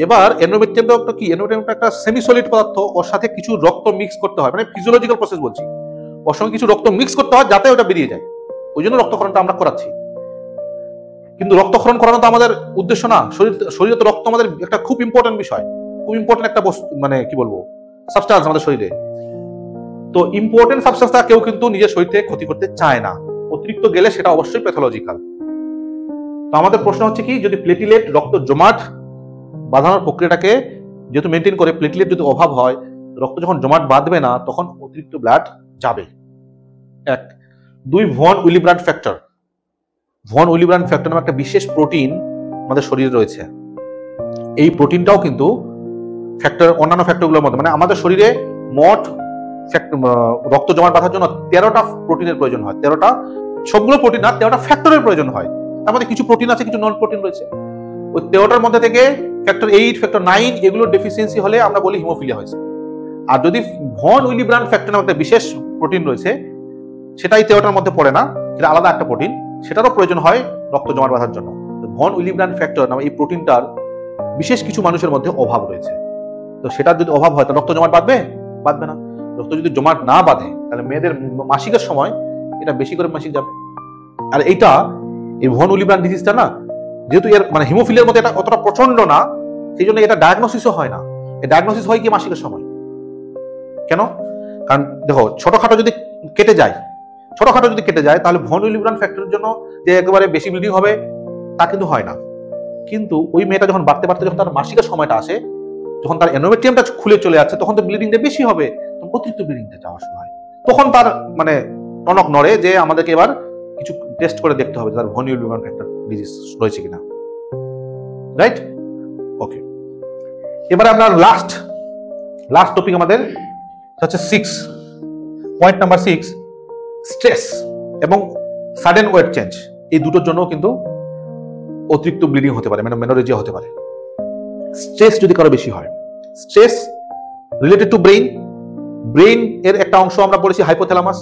এবার এন্ডোমেট্রিয়ামটা কি? এন্ডোমেট্রিয়ামটা একটা সেমি সলিড পদার্থ, ওর সাথে কিছু রক্ত মিক্স করতে হয়, মানে ফিজিওলজিক্যাল প্রসেস বলছি। ওর সঙ্গে কিছু রক্ত মিক্স করতে হয় যাতে ওটা বেরিয়ে যায়, ওই জন্য রক্তক্ষরণটা আমরা করাচ্ছি। কিন্তু রক্তক্ষরণ করানো তো আমাদের উদ্দেশ্য না। শরীরে তো রক্ত আমাদের একটা খুব ইম্পর্টেন্ট বিষয়, খুব ইম্পর্টেন্ট একটা বস্তু, মানে কি বলবো, সাবস্টেন্স আমাদের শরীরে। তো ইম্পর্টেন্ট সাবস্টেন্সটা কেউ কিন্তু নিজের শরীর থেকে ক্ষতি করতে চায় না, অতিরিক্ত গেলে সেটা অবশ্যই প্যাথোলজিক্যাল। তো আমাদের প্রশ্ন হচ্ছে কি, যদি প্লেটলেট রক্ত জমাট বাঁধানোর প্রক্রিয়াটাকে যেহেতু মেনটেন করে, প্লেটলেট যদি অভাব হয়, রক্ত যখন জমাট বাঁধবে না, তখন অতিরিক্ত ব্লাড যাবে। 1 2 ভন উইলিব্রান্ড ফ্যাক্টর। ভন উইলিব্রান্ড ফ্যাক্টর নামে একটা বিশেষ প্রোটিন আমাদের শরীরে রয়েছে। এই প্রোটিনটাও কিন্তু ফ্যাক্টর, অন্যান্য ফ্যাক্টরগুলোর মধ্যে, মানে আমাদের শরীরে মোট রক্ত জমাট বাঁধার জন্য 13টা প্রোটিনের প্রয়োজন হয়। 13টা, সবগুলো প্রোটিন না, 13টা ফ্যাক্টরের প্রয়োজন হয়। তার মধ্যে কিছু প্রোটিন আছে, কিছু নন প্রোটিন রয়েছে। ওই 13টার মধ্যে থেকে ফ্যাক্টর 8, ফ্যাক্টর 9 এগুলোর ডেফিসিয়েন্সি হলে আমরা বলি হিমোফিলিয়া হয়েছে। আর যদি ভন উইলিব্রান্ড ফ্যাক্টর নামে একটা বিশেষ প্রোটিন রয়েছে, সেটাই 13টার মধ্যে পড়ে না, সেটা আলাদা একটা প্রোটিন, সেটারও প্রয়োজন হয় রক্ত জমাট বাঁধার জন্য। ভন উইলিব্রান্ড ফ্যাক্টর নামে এই প্রোটিনটার বিশেষ কিছু মানুষের মধ্যে অভাব রয়েছে। তো সেটার যদি অভাব হয় তাহলে রক্ত জমাট বাঁধবে? বাঁধবে না। রক্ত যদি জমাট না বাঁধে তাহলে মেয়েদের মাসিকের সময় এটা বেশি করে মাসিক যাবে। আর এইটা, এই ভন উইলিব্রান্ড ডিজিজটা না, যেহেতু এর মানে হিমোফিলিয়ার মধ্যে এটা অতটা প্রচন্ড না, সেই জন্য এটা ডায়াগনোসিসও হয় না। এই ডায়াগনোসিস হয় কি মাসিকের সময়। কেন? কারণ দেখো, ছোটখাটো যদি কেটে যায় তাহলে ভন উইলিব্রান্ড ফ্যাক্টরের জন্য যে একেবারে বেশি ব্লিডিং হবে তা কিন্তু হয় না। কিন্তু ওই মেয়েটা যখন বাড়তে বাড়তে যখন তার মাসিকের সময়টা আসে, যখন তার এন্ডোমেট্রিয়ামটা খুলে চলে যাচ্ছে, তখন তো ব্লিডিংটা বেশি হবে, অতিরিক্ত ব্লিডিংটা যাওয়ার সময় তখন তার মানে টনক নড়ে যে আমাদেরকে এবার কিছু টেস্ট করে দেখতে হবে তার ভন উইলিব্রান্ড ফ্যাক্টর ডিজিজ রয়েছে কিনা। রাইট? ওকে, এবারে আমরা লাস্ট টপিক আমাদের হচ্ছে 6, পয়েন্ট নাম্বার 6, স্ট্রেস এবং সাডেন ওয়েট চেঞ্জ। এই দুটোর জন্য কিন্তু অতিরিক্ত ব্লিডিং হতে পারে, মানে মেনোরেজিয়া হতে পারে। স্ট্রেস যদি কারো বেশি হয়, স্ট্রেস রিলেটেড টু ব্রেইন এর একটা অংশ আমরা বলেছি হাইপোথ্যালামাস।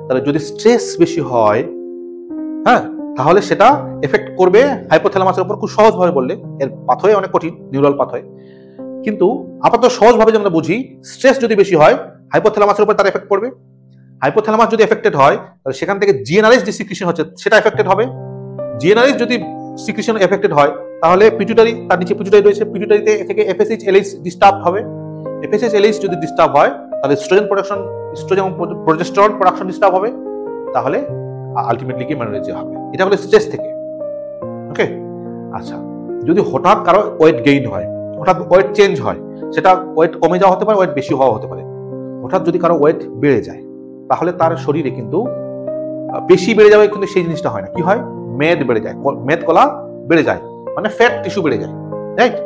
তাহলে যদি স্ট্রেস বেশি হয়, হ্যাঁ, তাহলে সেটা এফেক্ট করবে হাইপোথ্যালামাসের উপর। খুব সহজভাবে বললে, এর পাথওয়ে অনেক কঠিন, নিউরাল পাথওয়ে, কিন্তু আপাতত সহজভাবে যে আমরা বুঝি, স্ট্রেস যদি বেশি হয় হাইপোথ্যালামাসের উপর তার এফেক্ট পড়বে। হাইপোথ্যালামাস যদি এফেক্টেড হয় তাহলে সেখান থেকে জিএনআরএইচ যে সিক্রিশন হচ্ছে সেটা এফেক্টেড হবে। জিএনআরএইচ যদি সিক্রিশন এফেক্টেড হয় তাহলে পিটুইটারি, তার নিচে পিটুইটারি রয়েছে, পিটুইটারিতে থেকে এফএসএইচ এলএইচ ডিস্টার্ব হবে। এফএসএইচ এলএইচ যদি ডিস্টার্ব হয় তাহলে oestrogen production, oestrogen progesterone production disturb হবে, তাহলে আলটিমেটলি কি মেনোরেজিয়া হবে। এটা হলো স্ট্রেস থেকে। ওকে, আচ্ছা, যদি হঠাৎ কারো ওয়েট গেইন হয়, হঠাৎ ওয়েট চেঞ্জ হয়, সেটা ওয়েট কমে যাওয়া হতে পারে, ওয়েট বেশি হওয়া হতে পারে। হঠাৎ যদি কারো ওয়েট বেড়ে যায় তাহলে তার শরীরে কিন্তু বেশি বেড়ে যাবে, কিন্তু সেই জিনিসটা হয় না। কি হয়? মেদ বেড়ে যায়, মেদ কলা বেড়ে যায়, মানে ফ্যাট টিস্যু বেড়ে যায়। রাইট?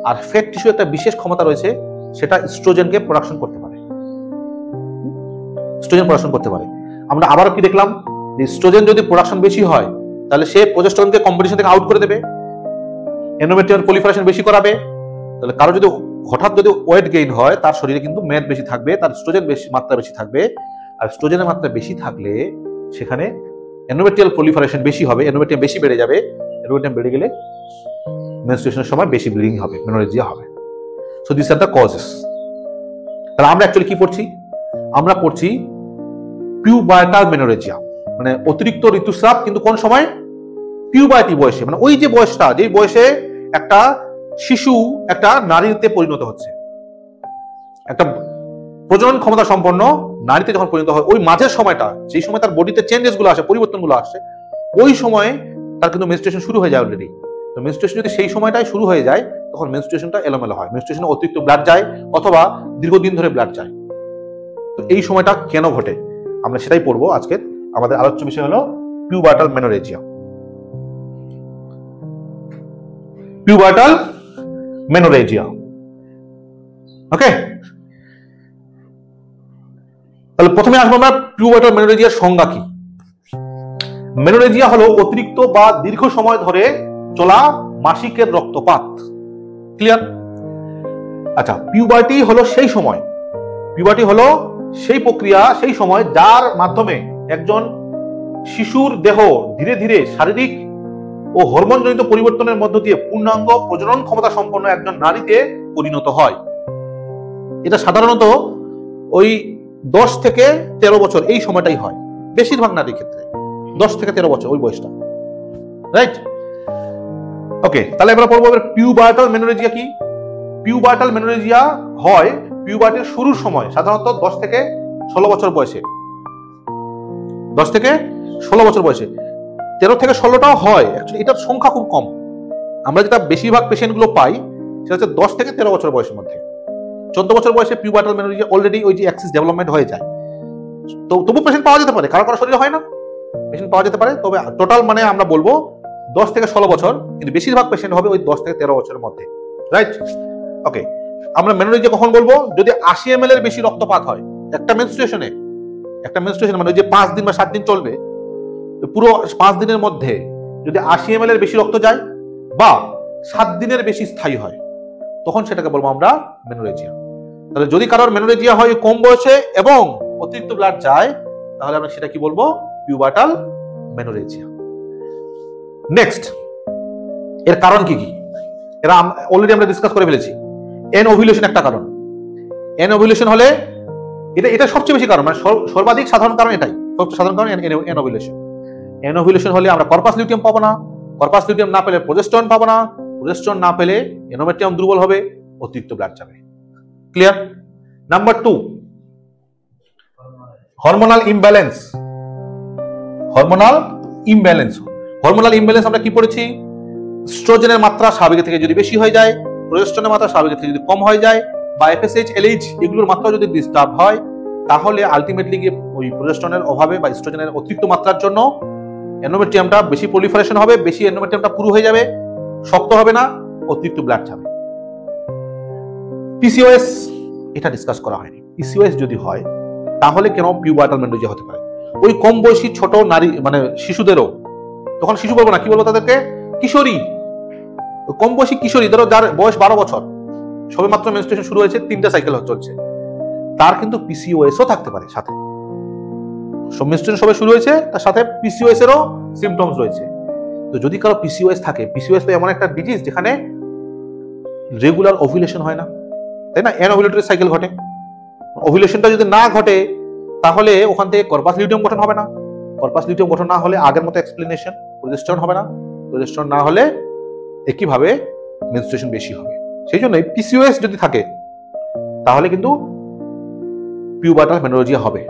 আর ফ্যাট টিস্যু একটা বিশেষ ক্ষমতা রয়েছে, সেটা ইস্ট্রোজেনকে প্রোডাকশন করতে পারে। ইস্ট্রোজেন প্রোডাকশন করতে পারে। আমরা আবারও কি দেখলাম, যে ইস্ট্রোজেন যদি প্রোডাকশন বেশি হয় তাহলে সে প্রোজেস্টেরনকে কম্পিটিশন থেকে আউট করে দেবে, এন্ডোমেট্রিয়াল প্রলিফারেশন বেশি করাবে। তাহলে কারো যদি হঠাৎ যদি ওয়েট গেইন হয়, তার শরীরে কিন্তু মেদ বেশি থাকবে, তার ইস্ট্রোজেন মাত্রা বেশি থাকবে। আর ইস্ট্রোজেনের মাত্রা বেশি থাকলে সেখানে এন্ডোমেট্রিয়াল প্রলিফারেশন বেশি হবে, এন্ডোমেট্রিয়াম বেশি বেড়ে যাবে। এন্ডোমেট্রিয়াম বেড়ে গেলে মেনস্ট্রুয়েশনের সময় বেশি ব্লিডিং হবে, মেনোরেজিয়া হবে। So this are the causes. তাহলে আমরা অ্যাকচুয়ালি কি পড়ছি? আমরা পড়ছি পিউবার্টাল মেনোরেজিয়া, মানে অতিরিক্ত ঋতুস্রাব, কিন্তু কোন সময়? পিউবার্টি বয়সে, মানে ওই যে বয়সটা, যে বয়সে একটা শিশু একটা নারীতে পরিণত হচ্ছে, একটা প্রজনন ক্ষমতা সম্পন্ন নারীতে যখন পরিণত হয়, ওই মাঝের সময়টা, যেই সময় তার বডিতে চেঞ্জেস গুলো আসে, পরিবর্তন গুলো আসে, ওই সময় তার কিন্তু মেনস্ট্রুয়েশন শুরু হয়ে যায় অলরেডি। তো মেনস্ট্রুয়েশন যদি সেই সময়টাই শুরু হয়ে যায়, তখন মেনস্ট্রুয়েশনটা এলোমেলো হয়, মেনস্ট্রুয়েশনে অতিরিক্ত ব্লাড যায় অথবা দীর্ঘদিন ধরে ব্লাড যায়। তো এই সময়টা কেন ঘটে আমরা সেটাই পড়বো আজকে। আমাদের আলোচ্য বিষয় হলো পিউবার্টাল মেনোরেজিয়া। Pubertal menorrhagia. ওকে, তাহলে প্রথমে আসবো আমরা পিউবার্টাল মেনোরেজিয়ার সংজ্ঞা কি। মেনোরেজিয়া হলো অতিরিক্ত বা দীর্ঘ সময় ধরে চলা মাসিকের রক্তপাত। ক্লিয়ার? আচ্ছা, পিউবার্টি হলো সেই সময়, পিউবার্টি হলো সেই প্রক্রিয়া, সেই সময় যার মাধ্যমে একজন শিশুর দেহ ধীরে ধীরে শারীরিক ও হরমোনজনিত পরিবর্তনের মধ্য দিয়ে পূর্ণাঙ্গ প্রজনন ক্ষমতা সম্পন্ন একজন নারীতে পরিণত হয়। এটা সাধারণত ওই 10 থেকে 13 বছর এই সময়টাই হয় বেশিরভাগ নারীর ক্ষেত্রে, 10 থেকে 13 বছর ওই বয়সটা। রাইট? ওকে, তাহলে আমরা পড়বো পিউবার্টাল মেনোরেজিয়া কি। পিউবার্টাল মেনোরেজিয়া হয় পিউবার্টির শুরুর সময়, সাধারণত 10 থেকে 16 বছর বয়সে। 10 থেকে 16 বছর বয়সে, 13 থেকে 16টাও হয়, এটার সংখ্যা খুব কম। আমরা যেটা বেশিরভাগ পেশেন্ট গুলো পাই সেটা হচ্ছে 10 থেকে 13 বছর বয়সের মধ্যে। 14 বছর বয়সে পিউবার্টাল মেনোরেজিয়া অলরেডি ওই যে অ্যাক্সিস ডেভেলপমেন্ট হয়ে যায়। তো তবু পেশেন্ট পাওয়া যেতে পারে, কারো কারো শরীরে হয় না, পেশেন্ট পাওয়া যেতে পারে। তবে টোটাল মানে আমরা বলবো 10 থেকে 16 বছর, কিন্তু বেশিরভাগ পেশেন্ট হবে ওই 10 থেকে 13 বছরের মধ্যে। রাইট? ওকে, আমরা মেনোরেজিয়া কখন বলবো? যদি 80 ml এর বেশি রক্তপাত হয়, একটা মেনস্ট্রুয়েশনে মানে ওই যে 5 দিন বা 7 দিন চলবে, পুরো 5 দিনের মধ্যে যদি 80 ml এর বেশি রক্ত যায় বা 7 দিনের বেশি স্থায়ী হয়, তখন সেটাকে বলবো আমরা মেনোরেজিয়া। তাহলে যদি কারোর মেনোরেজিয়া হয় কম বয়সে এবং অতিরিক্ত ব্লাড যায়, তাহলে আমরা সেটা কি বলবো? Pubertal menorrhagia. নেক্সট, এর কারণ কি কি? এরা অলরেডি আমরা ডিসকাস করে ফেলেছি। এন ওভুলেশন একটা কারণ। এন ওভুলেশন হলে এটা সবচেয়ে বেশি কারণ, মানে সর্বাধিক সাধারণ কারণ এটাই, সবচেয়ে সাধারণ কারণ এন ওভুলেশন। এন ওভুলেশন হলে আমরা কর্পাস লিউটিয়াম পাবো না, কর্পাস লিউটিয়াম না পেলে প্রোজেস্টেরন পাবো না, প্রোজেস্টেরন না পেলে এন্ডোমেট্রিয়াম দুর্বল হবে, অতিরিক্ত ব্লাড যাবে। Clear? Number 2, hormonal imbalance. Hormonal imbalance আমরা কি পড়েছি? এস্ট্রোজেনের মাত্রা স্বাভাবিক থেকে যদি বেশি হয়ে যায়, প্রোজেস্টেরনের মাত্রা স্বাভাবিক থেকে যদি কম হয়ে যায়, বা এফএসএইচ, এলএইচ এগুলোর মাত্রা যদি ডিস্টার্ব হয়, তাহলে আলটিমেটলি গিয়ে ওই প্রোজেস্টেরনের অভাবে বা এস্ট্রোজেনের অতিরিক্ত মাত্রার জন্য এন্ডোমেট্রিয়ামটা বেশি প্রলিফারেশন হবে, বেশি এন্ডোমেট্রিয়ামটা পুরু হয়ে যাবে, শক্ত হবে না, অতিরিক্ত ব্লাড যাবে। পিসিওএস এটা ডিসকাস করা হয়নি। পিসিওএস যদি হয় তাহলে কেন পিউবার্টাল মেনোরেজিয়া হতে পারে? ওই কম বয়সী ছোট নারী মানে শিশুদেরও, তখন শিশু বলবো না, কি বলবো তাদেরকে? কিশোরী, কম বয়সী কিশোরী, ধরো যার বয়স 12 বছর, সবে মাত্র মেনস্ট্রুয়েশন শুরু হয়েছে, 3টা সাইকেল চলছে, তার কিন্তু পিসিওএসও থাকতে পারে সাথে। মেনস্ট্রুয়েশন সবে শুরু হয়েছে, তার সাথে পিসিওএস এরও সিমটমস রয়েছে। তো যদি কারো পিসিওএস থাকে, পিসিওএস তো এমন একটা ডিজিজ যেখানে রেগুলার ওভুলেশন হয় না, তাই না? অ্যানোভুলেটরি সাইকেল ঘটে। ওভুলেশনটা যদি না ঘটে, তাহলে ওখান থেকে কর্পাস লিউটিয়াম গঠন হবে না। কর্পাস লিউটিয়াম গঠন না হলে আগের মতো এক্সপ্লেনেশন, প্রোজেস্টেরন হবে না। প্রোজেস্টেরন না হলে একইভাবে মেনস্ট্রুয়েশন বেশি হবে। সেই জন্য পিসিওএস যদি থাকে তাহলে কিন্তু পিউবার্টাল মেনোরেজিয়া হবে।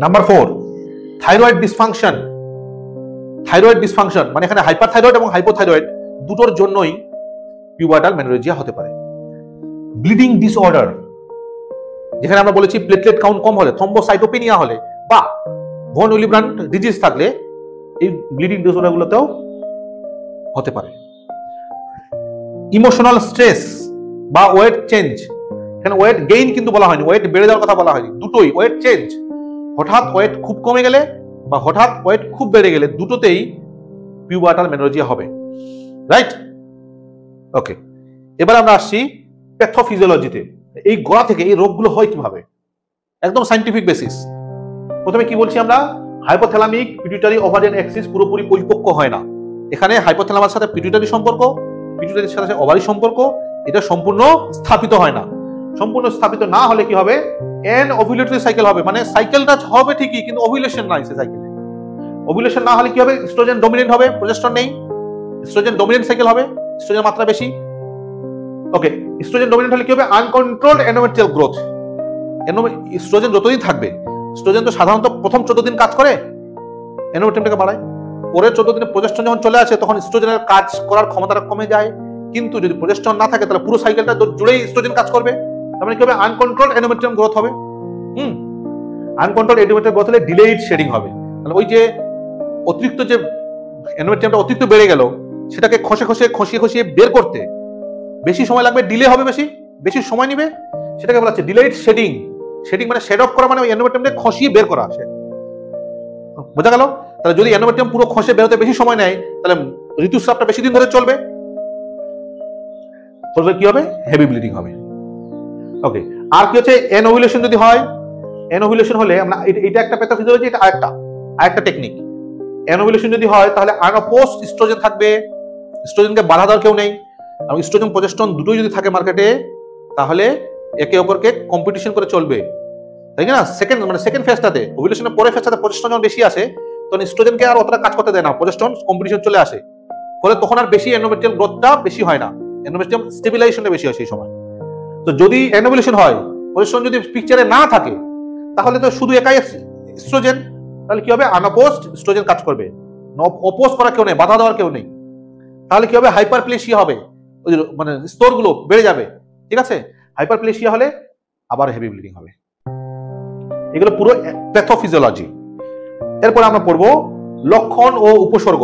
Number 4, thyroid dysfunction. Thyroid dysfunction মানে এখানে হাইপারথাইরয়েড এবং হাইপোথাইরয়েড দুটোর জন্যই পিউবার্টাল মেনোরেজিয়া হতে পারে। ব্লিডিং ডিসঅর্ডার, যেখানে আমরা বলেছি প্লেটলেট কাউন্ট কম হলে, থ্রম্বোসাইটোপেনিয়া হলে বা ভন উইলিব্রান্ড ডিজিজ থাকলে এই ব্লিডিং ডিসঅর্ডার গুলোতেও হতে পারে। ইমোশনাল স্ট্রেস বা ওয়েট চেঞ্জ, এখানে ওয়েট গেইন কিন্তু বলা হয়নি, ওয়েট বেড়ে যাওয়ার কথা বলা হয়নি, দুটোই। ওয়েট চেঞ্জ, হঠাৎ ওয়েট খুব কমে গেলে বা হঠাৎ ওয়েট খুব বেড়ে গেলে, দুটোতেই পিউবার্টাল মেনোরেজিয়া হবে। রাইট? ওকে, এবার আমরা আসছি প্যাথোফিজিওলজিতে। এই গোড়া থেকে এই রোগগুলো হয় কিভাবে, একদম সাইন্টিফিক বেসিস। প্রথমে কি বলছি আমরা? হাইপোথ্যালামিক পিটুইটারি ওভারিয়ান অ্যাক্সিস পুরোপুরি পরিপক্ক হয় না। এখানে হাইপোথ্যালামাসের সাথে পিটুইটারি সম্পর্ক, পিটুইটারির সাথে ওভারি সম্পর্ক, এটা সম্পূর্ণ স্থাপিত হয় না। সম্পূর্ণ স্থাপিত না হলে কি হবে? এন ওভুলেটরি সাইকেল হবে, মানে সাইকেলটা হবে ঠিকই কিন্তু ওভুলেশন নাই সে সাইকেলে। ওভুলেশন না হলে কি হবে? এস্ট্রোজেন ডমিনেন্ট হবে, প্রোজেস্টেরন নেই। এস্ট্রোজেন ডমিনেন্ট সাইকেল হবে, এস্ট্রোজেনের মাত্রা বেশি। ওকে, এস্ট্রোজেন ডমিনেন্ট হলে কি হবে? Uncontrolled endometrial growth. এস্ট্রোজেন যতদিন থাকবে, এস্ট্রোজেন তো সাধারণত প্রথম 14 দিন কাজ করে, এন্ডোমেট্রিয়ামটাকে বাড়ায়। পরের 14 দিনে প্রোজেস্টেরন যখন চলে আসে, তখন এস্ট্রোজেনের কাজ করার ক্ষমতাটা কমে যায়। কিন্তু যদি প্রোজেস্টেরন না থাকে, তাহলে পুরো সাইকেলটা জুড়েই এস্ট্রোজেন কাজ করবে। তার মানে কি হবে? আনকন্ট্রোলড এন্ডোমেট্রিয়াম গ্রোথ হবে। আনকন্ট্রোলড এন্ডোমেট্রিয়াম গ্রোথ হলে ডিলেইড শেডিং হবে। তাহলে ওই যে অতিরিক্ত যে এন্ডোমেট্রিয়ামটা অতিরিক্ত বেড়ে গেল, সেটাকে খসিয়ে বের করতে বেশি সময় লাগবে, ডিলে হবে, বেশি সময় নিবে, সেটাকে বলা হচ্ছে ডিলেইড শেডিং। শেডিং মানে শেড অফ করা, মানে ওই এন্ডোমেট্রিয়ামটাকে খসিয়ে বের করা আসে। বোঝা গেল? তাহলে যদি এন্ডোমেট্রিয়াম পুরো খসে বেরোতে বেশি সময় নেয়, তাহলে ঋতুস্রাবটা বেশি দিন ধরে চলবে, কি হবে? হেভি ব্লিডিং হবে। ওকে, আর কি হচ্ছে? এন ওভুলেশন যদি হয়, এন ওভুলেশন হলে আমরা এটা একটা প্যাথোফিজিওলজি, এটা আরেকটা টেকনিক। এন ওভুলেশন যদি হয় তাহলে আনঅপোজড এস্ট্রোজেন থাকবে, এস্ট্রোজেনকে বাধা দেওয়ার কেউ নেই। আর এস্ট্রোজেন প্রোজেস্টেরন দুটোই যদি থাকে মার্কেটে, তাহলে একে অপরকে কম্পিটিশন করে চলবে, তাই না? সেকেন্ড ফেজটাতে, ওভুলেশনের পরের ফেজটাতে প্রোজেস্টেরন যখন বেশি আসে, তখন এস্ট্রোজেনকে আর অতটা কাজ করতে দেয় না, প্রোজেস্টেরন কম্পিটিশন চলে আসে, ফলে তখন আর বেশি এন্ডোমেট্রিয়াল গ্রোথটা বেশি হয় না, এন্ডোমেট্রিয়াম স্টেবিলাইজেশনটা বেশি হয় সেই সময়। তো যদি এনোভুলেশন হয়, প্রোজেস্টেরন যদি পিকচারে না থাকে, তাহলে তো শুধু একাই এস্ট্রোজেন, তাহলে কি হবে? আনঅপোজড এস্ট্রোজেন কাজ করবে, অপোজ করা কেউ নেই, বাধা দেওয়ার কেউ নেই। তাহলে কি হবে? হাইপারপ্লেসিয়া হবে, মানে স্তরগুলো বেড়ে যাবে। ঠিক আছে? হাইপারপ্লেসিয়া হলে আবার হেভি ব্লিডিং হবে। এগুলো পুরো প্যাথোফিজিওলজি। এরপর আমরা পড়বো লক্ষণ ও উপসর্গ।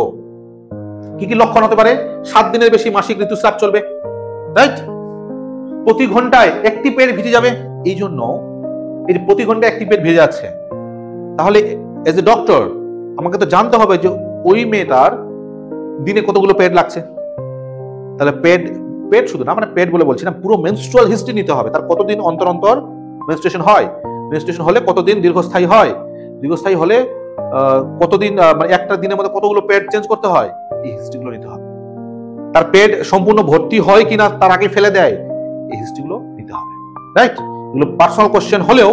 কি কি লক্ষণ হতে পারে? 7 দিনের বেশি মাসিক ঋতুস্রাব চলবে, রাইট? প্রতি ঘন্টায় একটি পেট ভিজে যাবে। এই যে প্রতি ঘন্টায় একটি পেট ভেজে যাচ্ছে, তাহলে এজ এ ডক্টর আমাকে তো জানতে হবে যে ওই মেয়েটার দিনে কতগুলো পেট লাগছে। তাহলে পেট শুধু না, মানে পেট বলে বলছি না, পুরো মেনস্ট্রুয়াল হিস্ট্রি নিতে হবে। তার কতদিন অন্তর অন্তর মেনস্ট্রুয়েশন হয়, মেনস্ট্রুয়েশন হলে কতদিন দীর্ঘস্থায়ী হয়, দীর্ঘস্থায়ী হলে কতদিন, মানে একটা দিনের মধ্যে কতগুলো পেট চেঞ্জ করতে হয়, এই হিস্ট্রিগুলো নিতে হবে। তার পেট সম্পূর্ণ ভর্তি হয় কিনা তার আগে ফেলে দেয়, এই হিস্ট্রিগুলো নিতে হবে। রাইট, এগুলো পার্সোনাল কোশ্চেন হলেও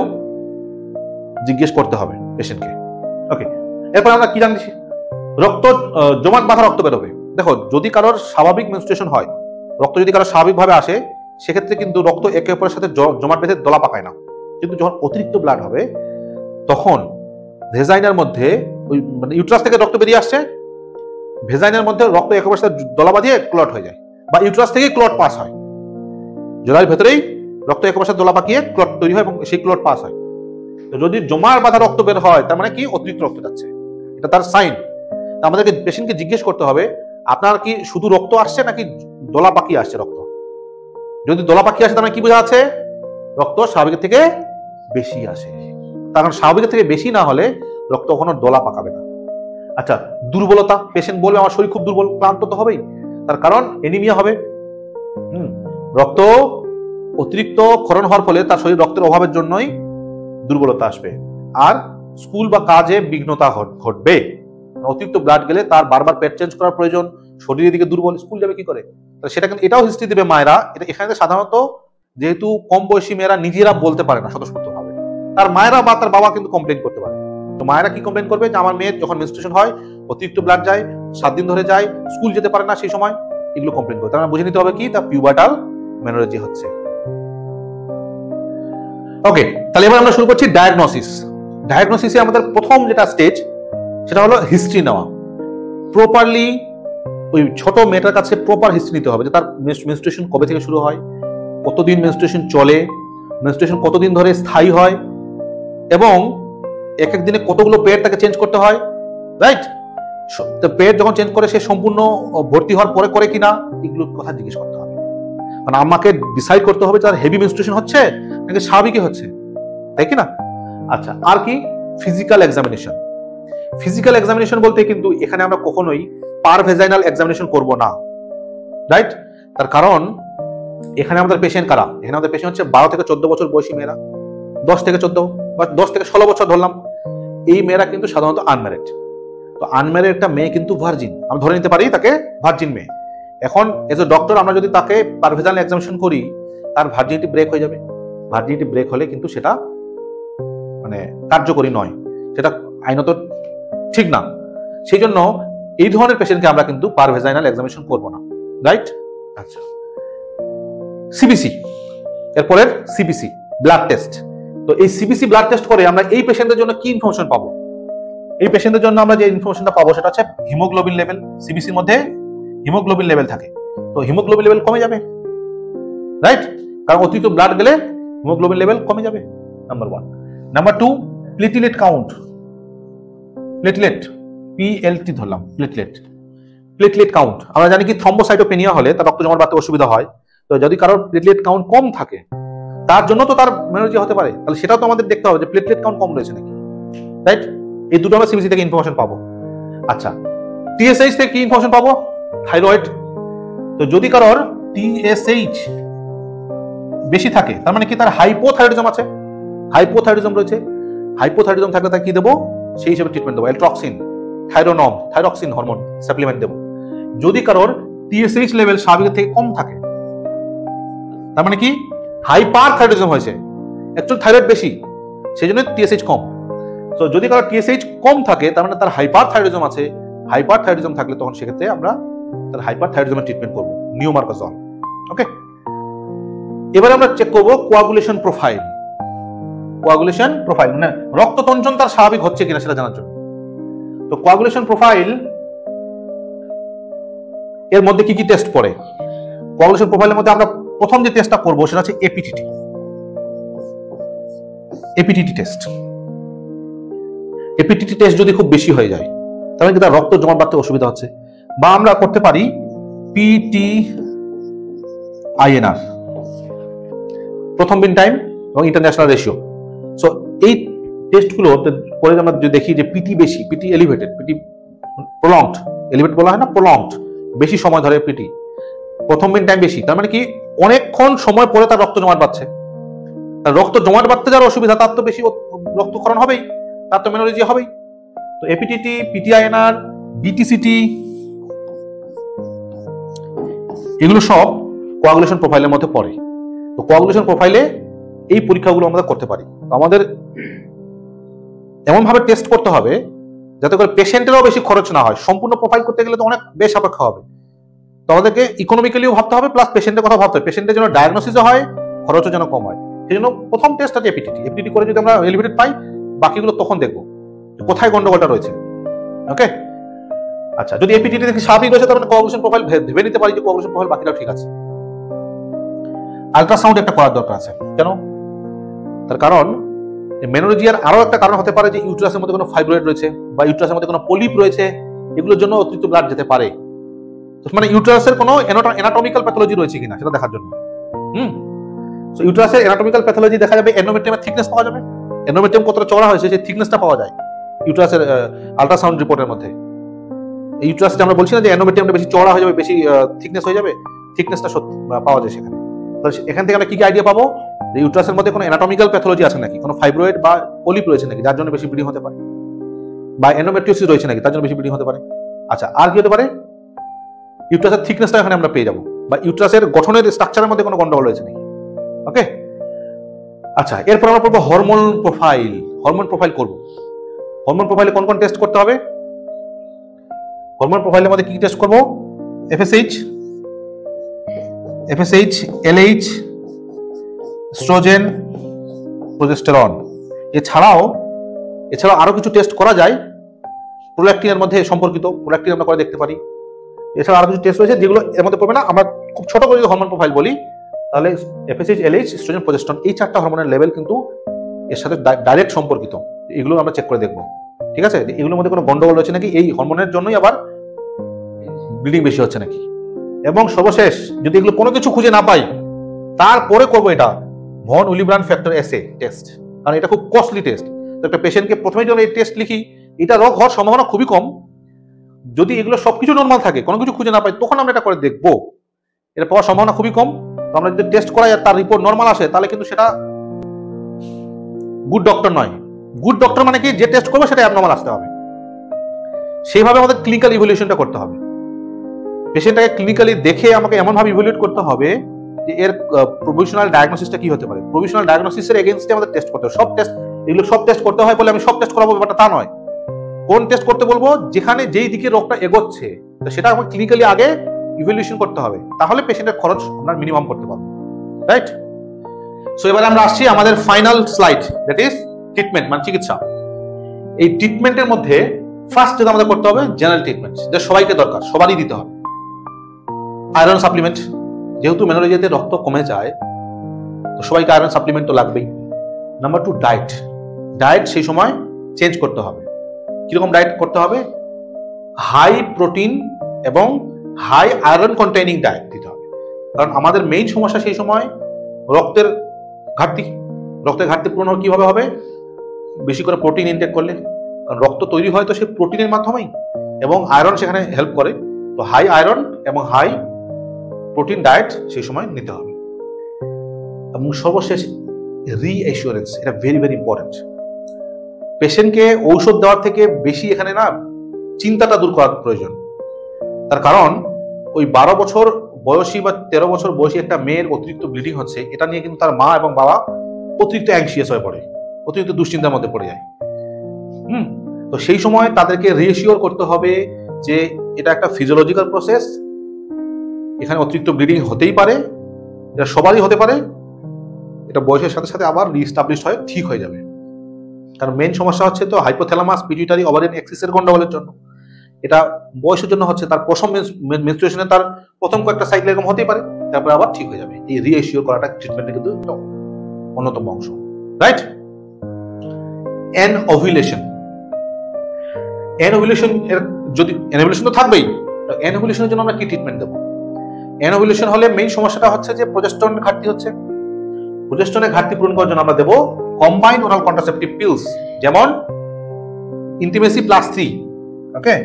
জিজ্ঞেস করতে হবে পেশেন্টকে। ওকে, এরপর আমরা কি জানছি, রক্ত জমাট বাঁধা রক্ত বেরোবে। দেখো, যদি কারোর স্বাভাবিক মেনস্ট্রুয়েশন হয়, রক্ত যদি কারোর স্বাভাবিকভাবে আসে, সেক্ষেত্রে কিন্তু রক্ত একে অপরের সাথে জমাট বেঁধে দলা পাকায় না। কিন্তু যখন অতিরিক্ত ব্লাড হবে, তখন ভেজাইনার মধ্যে ওই মানে ইউট্রাস থেকে রক্ত বেরিয়ে আসছে, ভেজাইনার মধ্যে রক্ত একে অপরের সাথে দলা বাঁধিয়ে ক্লট হয়ে যায়, বা ইউট্রাস থেকে ক্লট পাস হয়। জরায়ুর ভেতরেই রক্ত একে অপরের সাথে দলা পাকিয়ে ক্লট তৈরি হয় এবং সেই ক্লট পাস হয়। তো যদি জমার বাঁধা রক্ত বের হয়, তার মানে কি অতিরিক্ত রক্ত যাচ্ছে, এটা তার সাইন। আমাদেরকে পেশেন্টকে জিজ্ঞেস করতে হবে, আপনার কি শুধু রক্ত আসছে নাকি দলা পাকিয়ে আসছে রক্ত? যদি দলা পাকিয়ে আসে, তার মানে কি বোঝা আছে, রক্ত স্বাভাবিকের থেকে বেশি আসে। কারণ স্বাভাবিকের থেকে বেশি না হলে রক্ত কখনো দলা পাকাবে না। আচ্ছা, দুর্বলতা, পেশেন্ট বলবে আমার শরীর খুব দুর্বল, ক্লান্ত তো হবেই, তার কারণ এনিমিয়া হবে। রক্ত অতিরিক্ত ক্ষরণ হওয়ার ফলে তার শরীর রক্তের অভাবের জন্যই দুর্বলতা আসবে, আর স্কুল বা কাজে বিঘ্নতা ঘটবে। অতিরিক্ত ব্লাড গেলে তার বারবার পেট চেঞ্জ করার প্রয়োজন, শরীরের দিকে দুর্বল, স্কুল যাবে কি করে? সেটা কিন্তু এটাও হিস্ট্রি দেবে মায়েরা। এটা এখানে সাধারণত যেহেতু কম বয়সী মেয়েরা নিজেরা বলতে পারে না স্বতঃস্ফূর্তভাবে, তার মায়েরা বা তার বাবা কিন্তু কমপ্লেন করতে পারে। তো মায়েরা কি কমপ্লেন করবে, যে আমার মেয়ের যখন মেনস্ট্রুয়েশন হয়, অতিরিক্ত ব্লাড যায়, 7 দিন ধরে যায়, স্কুল যেতে পারে না সেই সময়, এগুলো কমপ্লেন করবে। তার বুঝে নিতে হবে কি, তা পিউবার্টাল মেনোরেজি হচ্ছে। ওকে, তাহলে এবার আমরা শুরু করছি ডায়াগনোসিস। ডায়াগনোসিসে আমাদের প্রথম যেটা স্টেজ, সেটা হলো হিস্ট্রি নেওয়া। প্রপারলি ওই ছোট মেয়েটার কাছে প্রপার হিস্ট্রি নিতে হবে, যে তার মেনস্ট্রুয়েশন কবে থেকে শুরু হয়, কতদিন মেনস্ট্রুয়েশন চলে, মেনস্ট্রুয়েশন কতদিন ধরে স্থায়ী হয়, এবং এক এক দিনে কতগুলো পেট তাকে চেঞ্জ করতে হয়। রাইট, পেট যখন চেঞ্জ করে সে সম্পূর্ণ ভর্তি হওয়ার পরে করে কিনা, এগুলোর কথা জিজ্ঞেস করতে হবে। মানে আমাকে ডিসাইড করতে হবে তার হেভি মেনস্ট্রুয়েশন হচ্ছে নাকি স্বাভাবিকই হচ্ছে, তাই কি না? আচ্ছা, আর কি, ফিজিক্যাল এক্সামিনেশন। ফিজিক্যাল এক্সামিনেশন বলতে কিন্তু এখানে আমরা কখনোই পার ভেজাইনাল এক্সামিনেশন করব না। রাইট, তার কারণ এখানে আমাদের পেশেন্ট কারা, এখানে আমাদের পেশেন্ট হচ্ছে 12 থেকে 14 বছর বয়সী মেয়েরা, 10 থেকে 14 বা 10 থেকে 16 বছর ধরলাম। এই মেয়েরা কিন্তু সাধারণত আনম্যারিড। তো আনম্যারিড একটা মেয়ে কিন্তু ভার্জিন, আমি ধরে নিতে পারি তাকে ভার্জিন মেয়ে। এখন এজ এ ডক্টর আমরা যদি তাকে পার ভেজাইনাল এক্সামিনেশন করি, তার ভার্জিনিটি ব্রেক হয়ে যাবে। ভার্জিনিটি ব্রেক হলে কিন্তু সেটা মানে কার্যকরী নয়, সেটা আইনত ঠিক না। সেই জন্য এই ধরনের পেশেন্টকে আমরা কিন্তু পার ভেজাইনাল এক্সামিনেশন করব না। রাইট, আচ্ছা, সিবিসি, এরপরের সিবিসি ব্লাড টেস্ট। তো এই সিবিসি ব্লাড টেস্ট করে আমরা এই পেশেন্টের জন্য কি ইনফরমেশন পাবো? এই পেশেন্টের জন্য আমরা যে ইনফরমেশনটা পাবো সেটা হচ্ছে হিমোগ্লোবিন লেভেল। সিবিসির মধ্যে হিমোগ্লোবিন লেভেল থাকে, তো হিমোগ্লোবিন লেভেল কমে যাবে। রাইট, কারণ অতিরিক্ত ব্লাড গেলে হিমোগ্লোবিন লেভেল কমে যাবে, number 1। Number 2, platelet count. Platelet, PLT ধরলাম, প্লেটলেট কাউন্ট। আমরা জানি কি থ্রম্বোসাইটোপেনিয়া হলে তার রক্ত জমাট বাঁধতে অসুবিধা হয়। তো যদি কারোর প্লেটলেট কাউন্ট কম থাকে, তার জন্য তো তার মেনোরেজি হতে পারে, তাহলে সেটাও তো আমাদের দেখতে হবে যে প্লেটলেট কাউন্ট কম রয়েছে নাকি। রাইট, এই দুটো আমরা সিবিসি থেকে ইনফরমেশন পাবো। আচ্ছা, টিএসএইচ থেকে কি ইনফরমেশন পাবো? থাইরয়েড। তো যদি কারোর টিএসএইচ বেশি থাকে, তার মানে কি তার হাইপোথাইরয়েডিজম আছে, হাইপোথাইরয়েডিজম রয়েছে। হাইপোথাইরয়েডিজম থাকলে তাকে কি দেবো, সেই হিসেবে ট্রিটমেন্ট দেবো, এলট্রক্সিন, থাইরোনম, থাইরক্সিন হরমোন সাপ্লিমেন্ট দেবো। যদি কারোর টিএসএইচ লেভেল স্বাভাবিকের থেকে কম থাকে, তার মানে কি হাইপার থাইরয়েডিজম হয়েছে, অ্যাকচুয়ালি থাইরয়েড বেশি, সেই জন্য টিএসএইচ কম। তো যদি কারোর টিএসএইচ কম থাকে, তার মানে তার হাইপার থাইরয়েডিজম আছে। হাইপার থাইরয়েডিজম থাকলে তখন সেক্ষেত্রে আমরা তার হাইপার থাইরয়েডিজমের ট্রিটমেন্ট করবো, নিওমার্কাজল। ওকে, এবারে আমরা চেক করবো কোয়াগুলেশন প্রোফাইল। কোয়াগুলেশন প্রোফাইল মানে রক্ততঞ্চন তার স্বাভাবিক হচ্ছে কিনা সেটা জানার জন্য। তো কোয়াগুলেশন প্রোফাইল এর মধ্যে কি কি টেস্ট পড়ে? কোয়াগুলেশন প্রোফাইলের মধ্যে আমরা প্রথম যে টেস্টটা করবো সেটা হচ্ছে APTT. APTT test. APTT test যদি খুব বেশি হয়ে যায়, তাহলে কি তার রক্ত জমাট বাঁধতে অসুবিধা হচ্ছে, বা আমরা করতে পারি PTINR, প্রথম বিন টাইম এবং ইন্টারন্যাশনাল রেশিও। সো এই টেস্টগুলো করে আমরা যদি দেখি যে পিটি বেশি, PT elevated, PT prolonged, elevated বলা হয় না, প্রলংড, বেশি সময় ধরে পিটি, প্রথম মিন টাইম বেশি, তার মানে কি অনেকক্ষণ সময় পরে তার রক্ত জমাট বাঁধছে। তার রক্ত জমাট বাঁধতে যাওয়ার অসুবিধা, তার তো বেশি রক্তক্ষরণ হবেই, তার তো মেনোরেজিয়া হবেই। তো এপিটিটি, পিটিআইএনআর, বিটিসিটি, এগুলো সব কোয়াগুলেশন প্রোফাইলের মধ্যে পড়ে। তো কোয়াগুলেশন প্রোফাইলে এই পরীক্ষাগুলো আমরা করতে পারি। আমাদের এমন ভাবে টেস্ট করতে হবে যাতে করে পেশেন্টেরও বেশি খরচ না হয়। সম্পূর্ণ প্রোফাইল করতে গেলে তো অনেক বেশ সাপেক্ষ হবে, তো আমাদেরকে ইকোনমিক্যালিও ভাবতে হবে, প্লাস পেশেন্টের কথা ভাবতে হবে, পেশেন্টের যেন ডায়াগনোসিসও হয়, খরচও যেন কম হয়। সেই জন্য প্রথম টেস্ট আছে এপিটিটি। এপিটিটি করে যদি আমরা এলিভেটেড পাই, বাকিগুলো তখন দেখবো কোথায় গন্ডগোলটা রয়েছে। ওকে, আচ্ছা, যদি এপিটিটি দেখি স্বাভাবিক রয়েছে, তাহলে কোয়াগুলেশন প্রোফাইল ভেবে নিতে পারি যে কোয়াগুলেশন প্রোফাইল বাকিটাও ঠিক আছে। আল্ট্রাসাউন্ড একটা করার দরকার আছে। কেন? তার কারণ মেনোরেজিয়ার আরো একটা কারণ হতে পারে যে ইউটেরাসের মধ্যে কোনো ফাইব্রয়েড রয়েছে বা ইউটেরাসের মধ্যে কোনো পলিপ রয়েছে, এগুলোর জন্য অতিরিক্ত ব্লাড যেতে পারে। মানে ইউটেরাসের কোনো অ্যানাটমিক্যাল প্যাথোলজি রয়েছে কিনা সেটা দেখার জন্য। সো ইউটেরাসের অ্যানাটমিক্যাল প্যাথোলজি দেখা যাবে, এন্ডোমেট্রিয়ামের থিকনেস পাওয়া যাবে, এন্ডোমেট্রিয়াম কতটা চওড়া হয়েছে সেই থিকনেসটা পাওয়া যায় ইউটেরাসের আল্ট্রাসাউন্ড রিপোর্টের মধ্যে। ইউটেরাসটা আমরা বলছি না যে এন্ডোমেট্রিয়ামটা বেশি চওড়া হয়ে যাবে, বেশি থিকনেস হয়ে যাবে, থিকনেসটা পাওয়া যায় সেখানে। তাহলে এখান থেকে আমরা কি কি আইডিয়া পাবো যে ইউটেরাসের মধ্যে কোনো অ্যানাটমিক্যাল প্যাথোলজি আছে নাকি, কোনো ফাইব্রয়েড বা পলিপ রয়েছে নাকি যার জন্য বেশি ব্লিডিং হতে পারে, বা এন্ডোমেট্রিওসিস রয়েছে নাকি তার জন্য বেশি ব্লিডিং হতে পারে। আচ্ছা, আর কি হতে পারে? ইউটেরাসের থিকনেসটা এখানে আমরা পেয়ে যাবো, বা ইউটেরাসের গঠনের স্ট্রাকচারের মধ্যে কোনো গন্ডগোল রয়েছে নাকি। ওকে, আচ্ছা, এরপর আমরা পড়বো হরমোন প্রোফাইল। হরমোন প্রোফাইল করব। হরমোন প্রোফাইলে কোন কোন টেস্ট করতে হবে? হরমোন প্রোফাইলের মধ্যে কি টেস্ট করব? FSH, LH, oestrogen, progesterone. এছাড়াও আরো কিছু টেস্ট করা যায় প্রোল্যাকটিনের মধ্যে সম্পর্কিত, প্রোল্যাকটিন আমরা করে দেখতে পারি। এছাড়া আরো কিছু টেস্ট রয়েছে যেগুলো এর মধ্যে পড়বে না। আমরা খুব ছোট করে যদি হরমোন প্রোফাইল বলি, তাহলে এফএসএইচ, এলএইচ, এস্ট্রোজেন, প্রোজেস্টেরন, এই চারটা হরমোনের লেভেল কিন্তু এর সাথে ডাইরেক্ট সম্পর্কিত। এগুলো আমরা চেক করে দেখবো, ঠিক আছে, এগুলোর মধ্যে কোনো গন্ডগোল রয়েছে নাকি, এই হরমোনের জন্যই আবার ব্লিডিং বেশি হচ্ছে নাকি। এবং সর্বশেষ যদি এগুলো কোনো কিছু খুঁজে না পাই, তারপরে করবো এটা ভন উইলিব্রান্ড ফ্যাক্টর এসে টেস্ট, কারণ এটা খুব কস্টলি টেস্ট। তো একটা পেশেন্টকে প্রথমে যখন এই টেস্ট লিখি, এটা রোগ হওয়ার সম্ভাবনা খুবই কম। যদি এগুলো সবকিছু নর্মাল থাকে, কোনো কিছু খুঁজে না পাই, তখন আমরা এটা করে দেখবো, এটা পাওয়ার সম্ভাবনা খুবই কম। তো আমরা যদি টেস্ট করাই আর তার রিপোর্ট নর্মাল আসে, তাহলে কিন্তু সেটা গুড ডক্টর নয়। গুড ডক্টর মানে কি, যে টেস্ট করবো সেটা অ্যাবনর্মাল আসতে হবে। সেইভাবে আমাদের ক্লিনিক্যাল ইভ্যালুয়েশনটা করতে হবে। পেশেন্টটাকে ক্লিনিক্যালি দেখে আমাকে এমনভাবে ইভ্যালুয়েট করতে হবে যে এর প্রভিশনাল ডায়াগনোসিসটা কি হতে পারে। প্রভিশনাল ডায়াগনোসিসের এগেইনস্টে আমাদের টেস্ট করতে হবে। সব টেস্ট, এগুলো সব টেস্ট করতে হয় বলে আমি সব টেস্ট করাবো ব্যাপারটা তা নয়। কোন টেস্ট করতে বলবো? যেখানে যেই দিকে রোগটা এগোচ্ছে, তো সেটা আমাকে ক্লিনিক্যালি আগে ইভ্যালুয়েশন করতে হবে, তাহলে পেশেন্টের খরচ আমরা মিনিমাম করতে পারবো, রাইট? সো এবারে আমরা আসছি আমাদের final slide, that is treatment, মানে চিকিৎসা। এই ট্রিটমেন্টের মধ্যে ফার্স্ট যেটা আমাদের করতে হবে জেনারেল ট্রিটমেন্ট, যেটা সবাইকে দরকার, সবারই দিতে হবে। আয়রন সাপ্লিমেন্ট, যেহেতু মেনোরেজিয়াতে রক্ত কমে যায়, তো সবাইকে আয়রন সাপ্লিমেন্ট তো লাগবেই। নাম্বার 2, ডায়েট সেই সময় চেঞ্জ করতে হবে। কিরকম ডায়েট করতে হবে? হাই প্রোটিন এবং হাই আয়রন কন্টেইনিং ডায়েট দিতে হবে। কারণ আমাদের মেইন সমস্যা সেই সময় রক্তের ঘাটতি। রক্তের ঘাটতি পূরণ কিভাবে হবে? বেশি করে প্রোটিন ইনটেক করলে, কারণ রক্ত তৈরি হয় তো সেই প্রোটিনের মাধ্যমেই, এবং আয়রন সেখানে হেল্প করে। তো হাই আয়রন এবং হাই প্রোটিন ডায়েট সেই সময় নিতে হবে। এবং সর্বশেষ রিঅ্যাসুরেন্স, এটা ভেরি ভেরি ইম্পর্টেন্ট। পেশেন্টকে ঔষধ দেওয়ার থেকে বেশি এখানে না চিন্তাটা দূর করার প্রয়োজন। তার কারণ ওই 12 বছর বয়সী বা 13 বছর বয়সী একটা মেয়ের অতিরিক্ত ব্লিডিং হচ্ছে, এটা নিয়ে কিন্তু তার মা এবং বাবা অতিরিক্ত অ্যাংশিয়াস হয়ে পড়ে, অতিরিক্ত দুশ্চিন্তার মধ্যে পড়ে যায়। তো সেই সময় তাদেরকে রিঅ্যাসিওর করতে হবে যে এটা একটা ফিজিওলজিক্যাল প্রসেস, এখানে অতিরিক্ত ব্লিডিং হতেই পারে, এটা সবারই হতে পারে, এটা বয়সের সাথে সাথে আবার রিস্টাবলিশ হয়ে ঠিক হয়ে যাবে। কারণ মেইন সমস্যা হচ্ছে তো হাইপোথ্যালামাস পিটুইটারি ওভারিয়ান অ্যাক্সিসের গন্ডগোলের জন্য। এটা বয়সের জন্য হচ্ছে, তার প্রথম মেনস্ট্রুয়েশনে তার প্রথম কয়েকটা সাইকেল এরকম হতেই পারে, তারপরে আবার ঠিক হয়ে যাবে। এই রিঅ্যাসিওর করাটা ট্রিটমেন্টের কিন্তু অন্যতম অংশ, রাইট? এনওভুলেশন এর যদি এনওভুলেশন তো থাকবেই, তো এনওভুলেশনের জন্য আমরা কি ট্রিটমেন্ট দেবো? এনওভুলেশন হলে মেইন সমস্যাটা হচ্ছে যে প্রোজেস্টেরনের ঘাটতি হচ্ছে। প্রোজেস্টেরনের ঘাটতি পূরণ করার জন্য আমরা দেব কম্বাইন্ড ওরাল কন্ট্রাসেপটিভ পিলস, যেমন ইন্টিমেসি প্লাস 3। ওকে,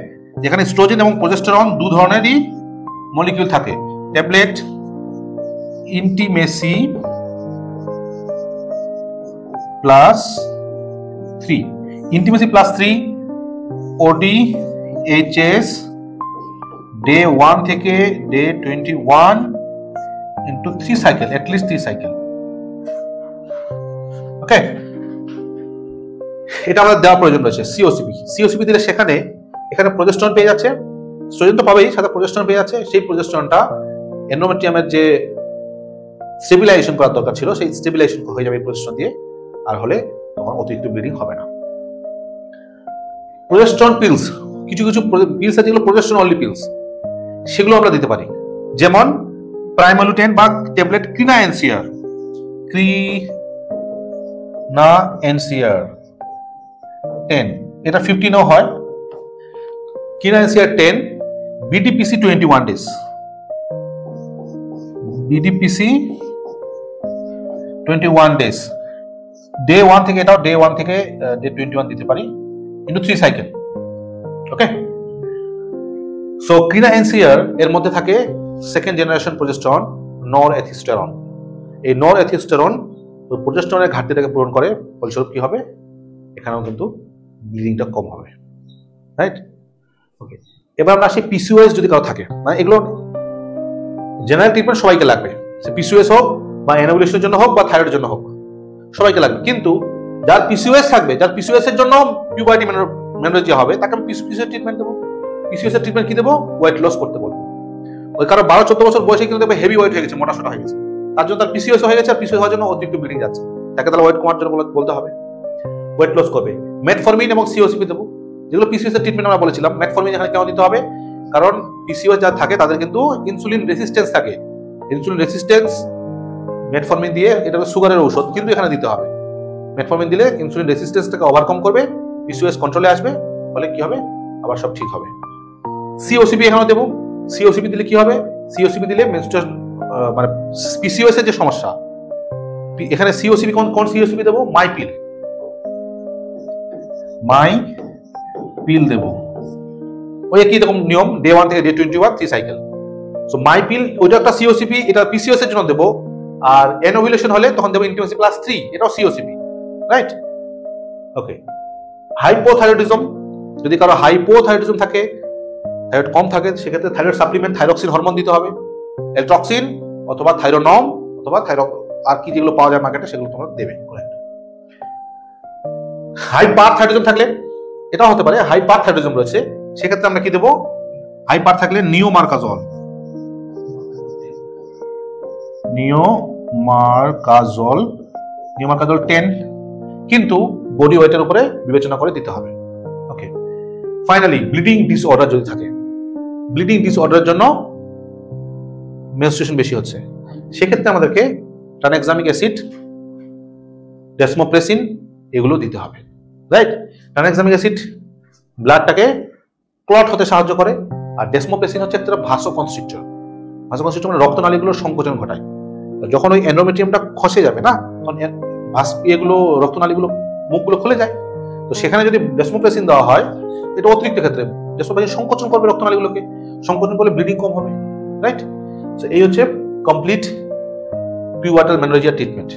যেখানে স্ট্রোজেন এবং প্রোজেস্টেরন দু ধরনেরই মলিকিউল থাকে। Tablet Intimacy Plus 3, Intimacy Plus 3 ODHS day 1 থেকে day 21 into 3 cycle, at least 3 cycle. Okay, এটা আমাদের দেওয়া প্রয়োজন রয়েছে। সিওসিপি দিলে এখানে প্রোজেস্টেরন পেয়ে যাচ্ছে, স্ট্রোজেন তো পাবেই, সাথে প্রোজেস্টেরন পেয়ে যাচ্ছে। সেই প্রোজেস্টেরনটা এন্ডোমেট্রিয়ামের যে স্টেবিলাইজেশন করার দরকার ছিল সেই স্টেবিলাইজেশন হয়ে যাবে প্রোজেস্টেরন দিয়ে, আর হলে তখন অতিরিক্ত ব্লিডিং হবে না। প্রোজেস্টেরন পিলস, কিছু পিলস আছে যেগুলো প্রোজেস্টেরন অনলি পিলস, সেগুলো আমরা দিতে পারি। যেমন প্রাইমালুটেন বা ট্যাবলেট ক্রিনা এনসিআর 10, এটা 15 হয়। ক্রিনা NCR 10, BDPC 21 days, BDPC 21 days, day 1 থেকে এটাও ডে 1 থেকে ডে 21 দিতে পারি ইনটু 3 সাইকেল। ওকে, সো ক্রিনা এনসিআর এর মধ্যে থাকে সেকেন্ড জেনারেশন প্রোজেস্টেরন নরএথিস্টেরন। এই নরএথিস্টেরন প্রোজেস্টেরনের ঘাটতিটাকে পূরণ করে, ফলস্বরূপ কি হবে, এখানেও কিন্তু ব্লিডিংটা কম হবে। রাইট? ওকে, এবার আমরা আসি পিসিওএস যদি কারো থাকে, মানে এগুলো জেনারেল ট্রিটমেন্ট সবাইকে লাগবে, সে পিসিওএস হোক বা এনোভুলেশনের জন্য হোক বা থাইরয়েডের জন্য হোক, সবাইকে লাগবে। কিন্তু যার পিসিওএস থাকবে, যার পিসিওএস এর জন্য পিউবার্টি মেনোরেজিয়া হবে, তাকে আমি পিসিওএস ট্রিটমেন্ট দেবো। পিসিওএস এর ট্রিটমেন্ট কি দেবো? ওয়েট লস করতে বলবো। ওই কারো 12-14 বছর বয়সে কিন্তু দেখবে হেভি ওয়েট হয়ে গেছে, মোটা সোটা হয়ে গেছে, তার জন্য তার পিসিওএস হয়ে গেছে, আর পিসিওএস হওয়ার জন্য অতিরিক্ত ব্লিডিং যাচ্ছে, তাকে তাহলে ওয়েট কমার জন্য বলতে হবে, ওয়েট লস করবে। মেটফরমিন এবং সিওসিপি দেবো, যেগুলো পিসিওএস এর ট্রিটমেন্ট আমরা বলেছিলাম। মেটফরমিন এখানে কেন দিতে হবে? কারণ পিসিওএস যারা থাকে তাদের কিন্তু ইনসুলিন রেসিস্টেন্স থাকে, ইনসুলিন রেসিস্টেন্স মেটফরমিন দিয়ে, এটা সুগারের ঔষধ, কিন্তু এখানে দিতে হবে। মেটফরমিন দিলে ইনসুলিন রেসিস্টেন্সটাকে ওভারকাম করবে, পিসিওএস কন্ট্রোলে আসবে, ফলে কি হবে, আবার সব ঠিক হবে। সিওসিপি এখানে দেবো। সিওসিপি দিলে কি হবে? সিওসিপি দিলে মেনস্ট্রুয়াল মানে পিসিওএস এর যে সমস্যা, এখানে সিওসিপি কোন সিওসিপি দেবো? মাই পিল দেবো। ওই একই রকম নিয়ম, ডে 1 থেকে ডে 21 3 সাইকেল। সো মাই পিল ওইটা একটা সিওসিপি, এটা পিসিওএস এর জন্য দেবো। আর এনোভুলেশন হলে তখন দেবো ইন্টিমেসি প্লাস 3, এটাও সিওসিপি। রাইট? ওকে, হাইপোথাইরয়েডিজম, যদি কারো হাইপোথাইরয়েডিজম থাকে, থাইরয়েড কম থাকে, সেক্ষেত্রে থাইরয়েড সাপ্লিমেন্ট থাইরক্সিন হরমোন দিতে হবে, এলট্রক্সিন অথবা থাইরোনম অথবা আর কি যেগুলো পাওয়া যায় মার্কেটে সেগুলো তোমরা দেবে। হাইপারথাইরয়েডিজম থাকলে এটাও হতে পারে, হাইপারথাইরয়েডিজম রয়েছে, সেক্ষেত্রে আমরা কি দেবো? হাইপার থাকলে নিওমার্কাজল 10, কিন্তু বডি ওয়েটের উপরে বিবেচনা করে দিতে হবে। ওকে, ফাইনালি ব্লিডিং ডিসঅর্ডার যদি থাকে, ব্লিডিং ডিসঅর্ডারের জন্য মেনস্ট্রুয়েশন বেশি হচ্ছে, সেক্ষেত্রে আমাদেরকে ট্রানএক্সামিক অ্যাসিড, ডেসমোপ্রেসিন এগুলো দিতে হবে। রাইট? ট্রানএক্সামিক অ্যাসিড ব্লাডটাকে ক্লট হতে সাহায্য করে, আর ডেসমোপ্রেসিন হচ্ছে একটা ভাসোকনস্ট্রিক্টর। ভাসোকনস্ট্রিক্টর মানে রক্তনালীগুলোর সংকোচন ঘটায়। যখন ওই এন্ডোমেট্রিয়ামটা খসে যাবে না, তখন এগুলো রক্তনালীগুলো মুখগুলো খুলে যায়, তো সেখানে যদি ডেসমোপ্রেসিন দেওয়া হয়, এটা অতিরিক্ত ক্ষেত্রে ডেসমোপ্রেসিন সংকোচন করবে রক্তনালীগুলোকে, সংকোচন করলে ব্লিডিং কম হবে। রাইট? এই হচ্ছে কমপ্লিট প্রিওয়ার্টাল মেনোরেজিয়া ট্রিটমেন্ট।